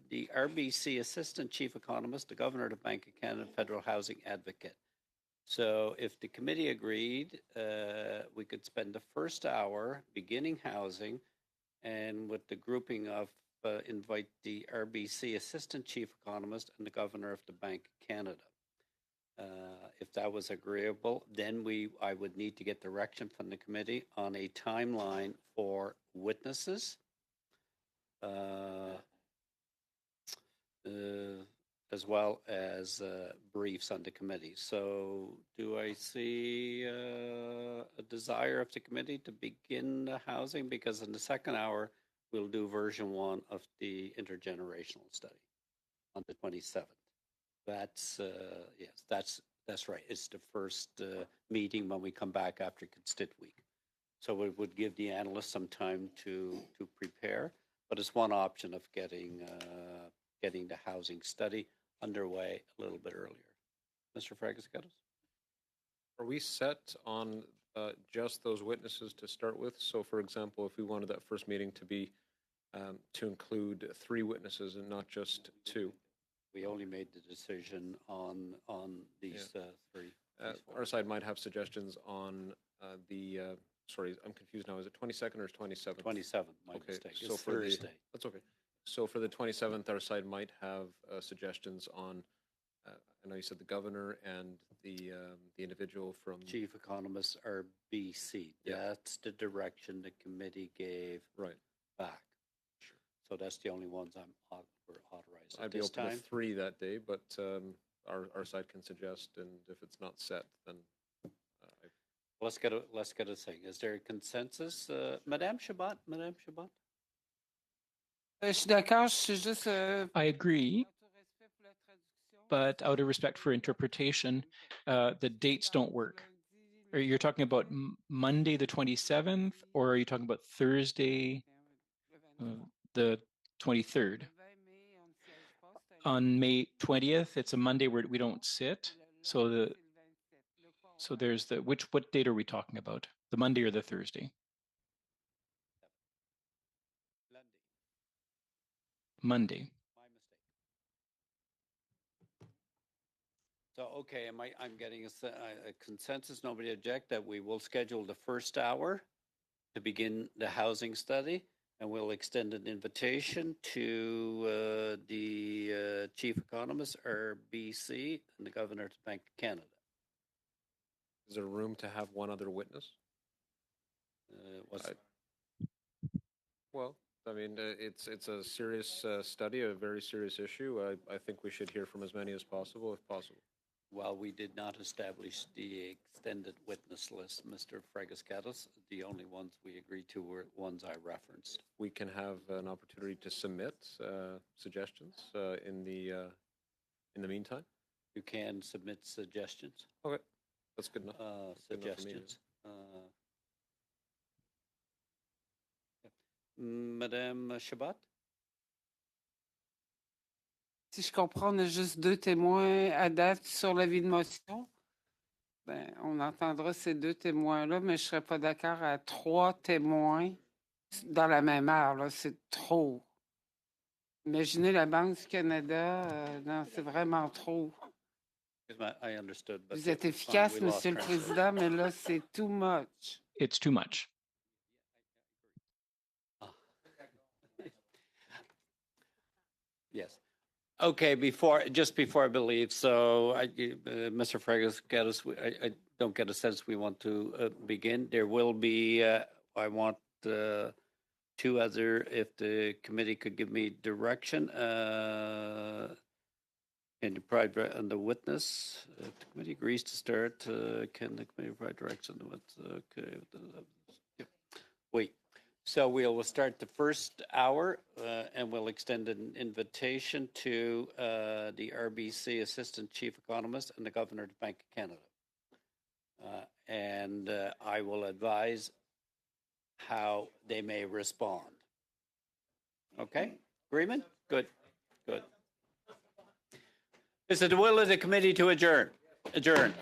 Speaker 1: the RBC Assistant Chief Economist, the Governor of the Bank of Canada, Federal Housing Advocate. So if the committee agreed, we could spend the first hour beginning housing, and with the grouping of invite the RBC Assistant Chief Economist and the Governor of the Bank of Canada. If that was agreeable, then I would need to get direction from the committee on a timeline for witnesses, as well as briefs on the committee. So do I see a desire of the committee to begin the housing? Because in the second hour, we'll do version 1 of the intergenerational study on the 27th. That's, yes, that's right. It's the first meeting when we come back after Constituent Week. So it would give the analysts some time to prepare, but it's one option of getting the housing study underway a little bit earlier. Mr. Fragascatos?
Speaker 11: Are we set on just those witnesses to start with. So for example, if we wanted that first meeting to be, to include 3 witnesses and not just 2.
Speaker 1: We only made the decision on these 3.
Speaker 11: Our side might have suggestions on sorry, I'm confused now. Is it 22nd or 27th?
Speaker 1: 27th, my
Speaker 11: Okay,
Speaker 1: mistake.
Speaker 11: so
Speaker 1: It's
Speaker 11: for the-
Speaker 1: Thursday.
Speaker 11: That's okay. So for the 27th, our side might have suggestions on, I know you said the governor and the individual from.
Speaker 1: Chief economist RBC.
Speaker 11: Yeah.
Speaker 1: That's the direction the committee gave
Speaker 11: Right.
Speaker 1: back.
Speaker 11: Sure.
Speaker 1: So that's the only ones we're authorized
Speaker 11: I'd
Speaker 1: at
Speaker 11: be
Speaker 1: this
Speaker 11: open
Speaker 1: time.
Speaker 11: to 3 that day, but our side can suggest, and if it's not set, then
Speaker 1: Let's get a thing. Is there a consensus? Madame Chabot?
Speaker 16: Je suis d'accord, je suis juste.
Speaker 3: I agree, but out of respect for interpretation, the dates don't work. Are you talking about Monday the 27th, or are you talking about Thursday the 23rd? On May 20th, it's a Monday where we don't sit. So there's what date are we talking about? The Monday or the Thursday? Monday.
Speaker 1: My mistake. So, okay, I'm getting a consensus, nobody object, that we will schedule the first hour to begin the housing study, and we'll extend an invitation to the chief economist, RBC, and the governor of the Bank of Canada.
Speaker 11: is there room to have one other witness? Well, I mean, it's a serious study, a very serious issue. I think we should hear from as many as possible, if possible.
Speaker 1: While we did not establish the extended witness list, Mr. Fregascatus, the only ones we agreed to were ones I referenced.
Speaker 11: We can have an opportunity to submit suggestions in the meantime.
Speaker 1: You can submit suggestions.
Speaker 11: Okay, that's good enough. That's good enough for me,
Speaker 1: Suggestions. Madame Chabot?
Speaker 16: Si je comprends, on a juste 2 témoins à date sur l'avis de motion. Ben, on entendra ces 2 témoins-là, mais je ne serais pas d'accord à 3 témoins dans la même heure. Là, c'est trop. Imaginez la Banque du Canada. Non, c'est vraiment trop.
Speaker 1: I understood. But
Speaker 16: Vous êtes
Speaker 1: fine,
Speaker 16: efficace,
Speaker 1: we lost
Speaker 16: Monsieur le
Speaker 1: translation.
Speaker 16: Président, mais là, c'est too much.
Speaker 3: It's too much.
Speaker 1: Yes. Okay, just before I believe, so Mr. Fregascatus, I don't get a sense we want to begin. There will be, I want 2 other, if the committee could give me direction, and the witness, if the committee agrees to start, can the committee provide direction? Okay. Yep. Wait. So we'll start the first hour, and we'll extend an invitation to the RBC Assistant Chief Economist and the Governor of the Bank of Canada. And I will advise how they may respond. Okay? Agreement? Good. Is it the will of the committee to adjourn? Adjourn.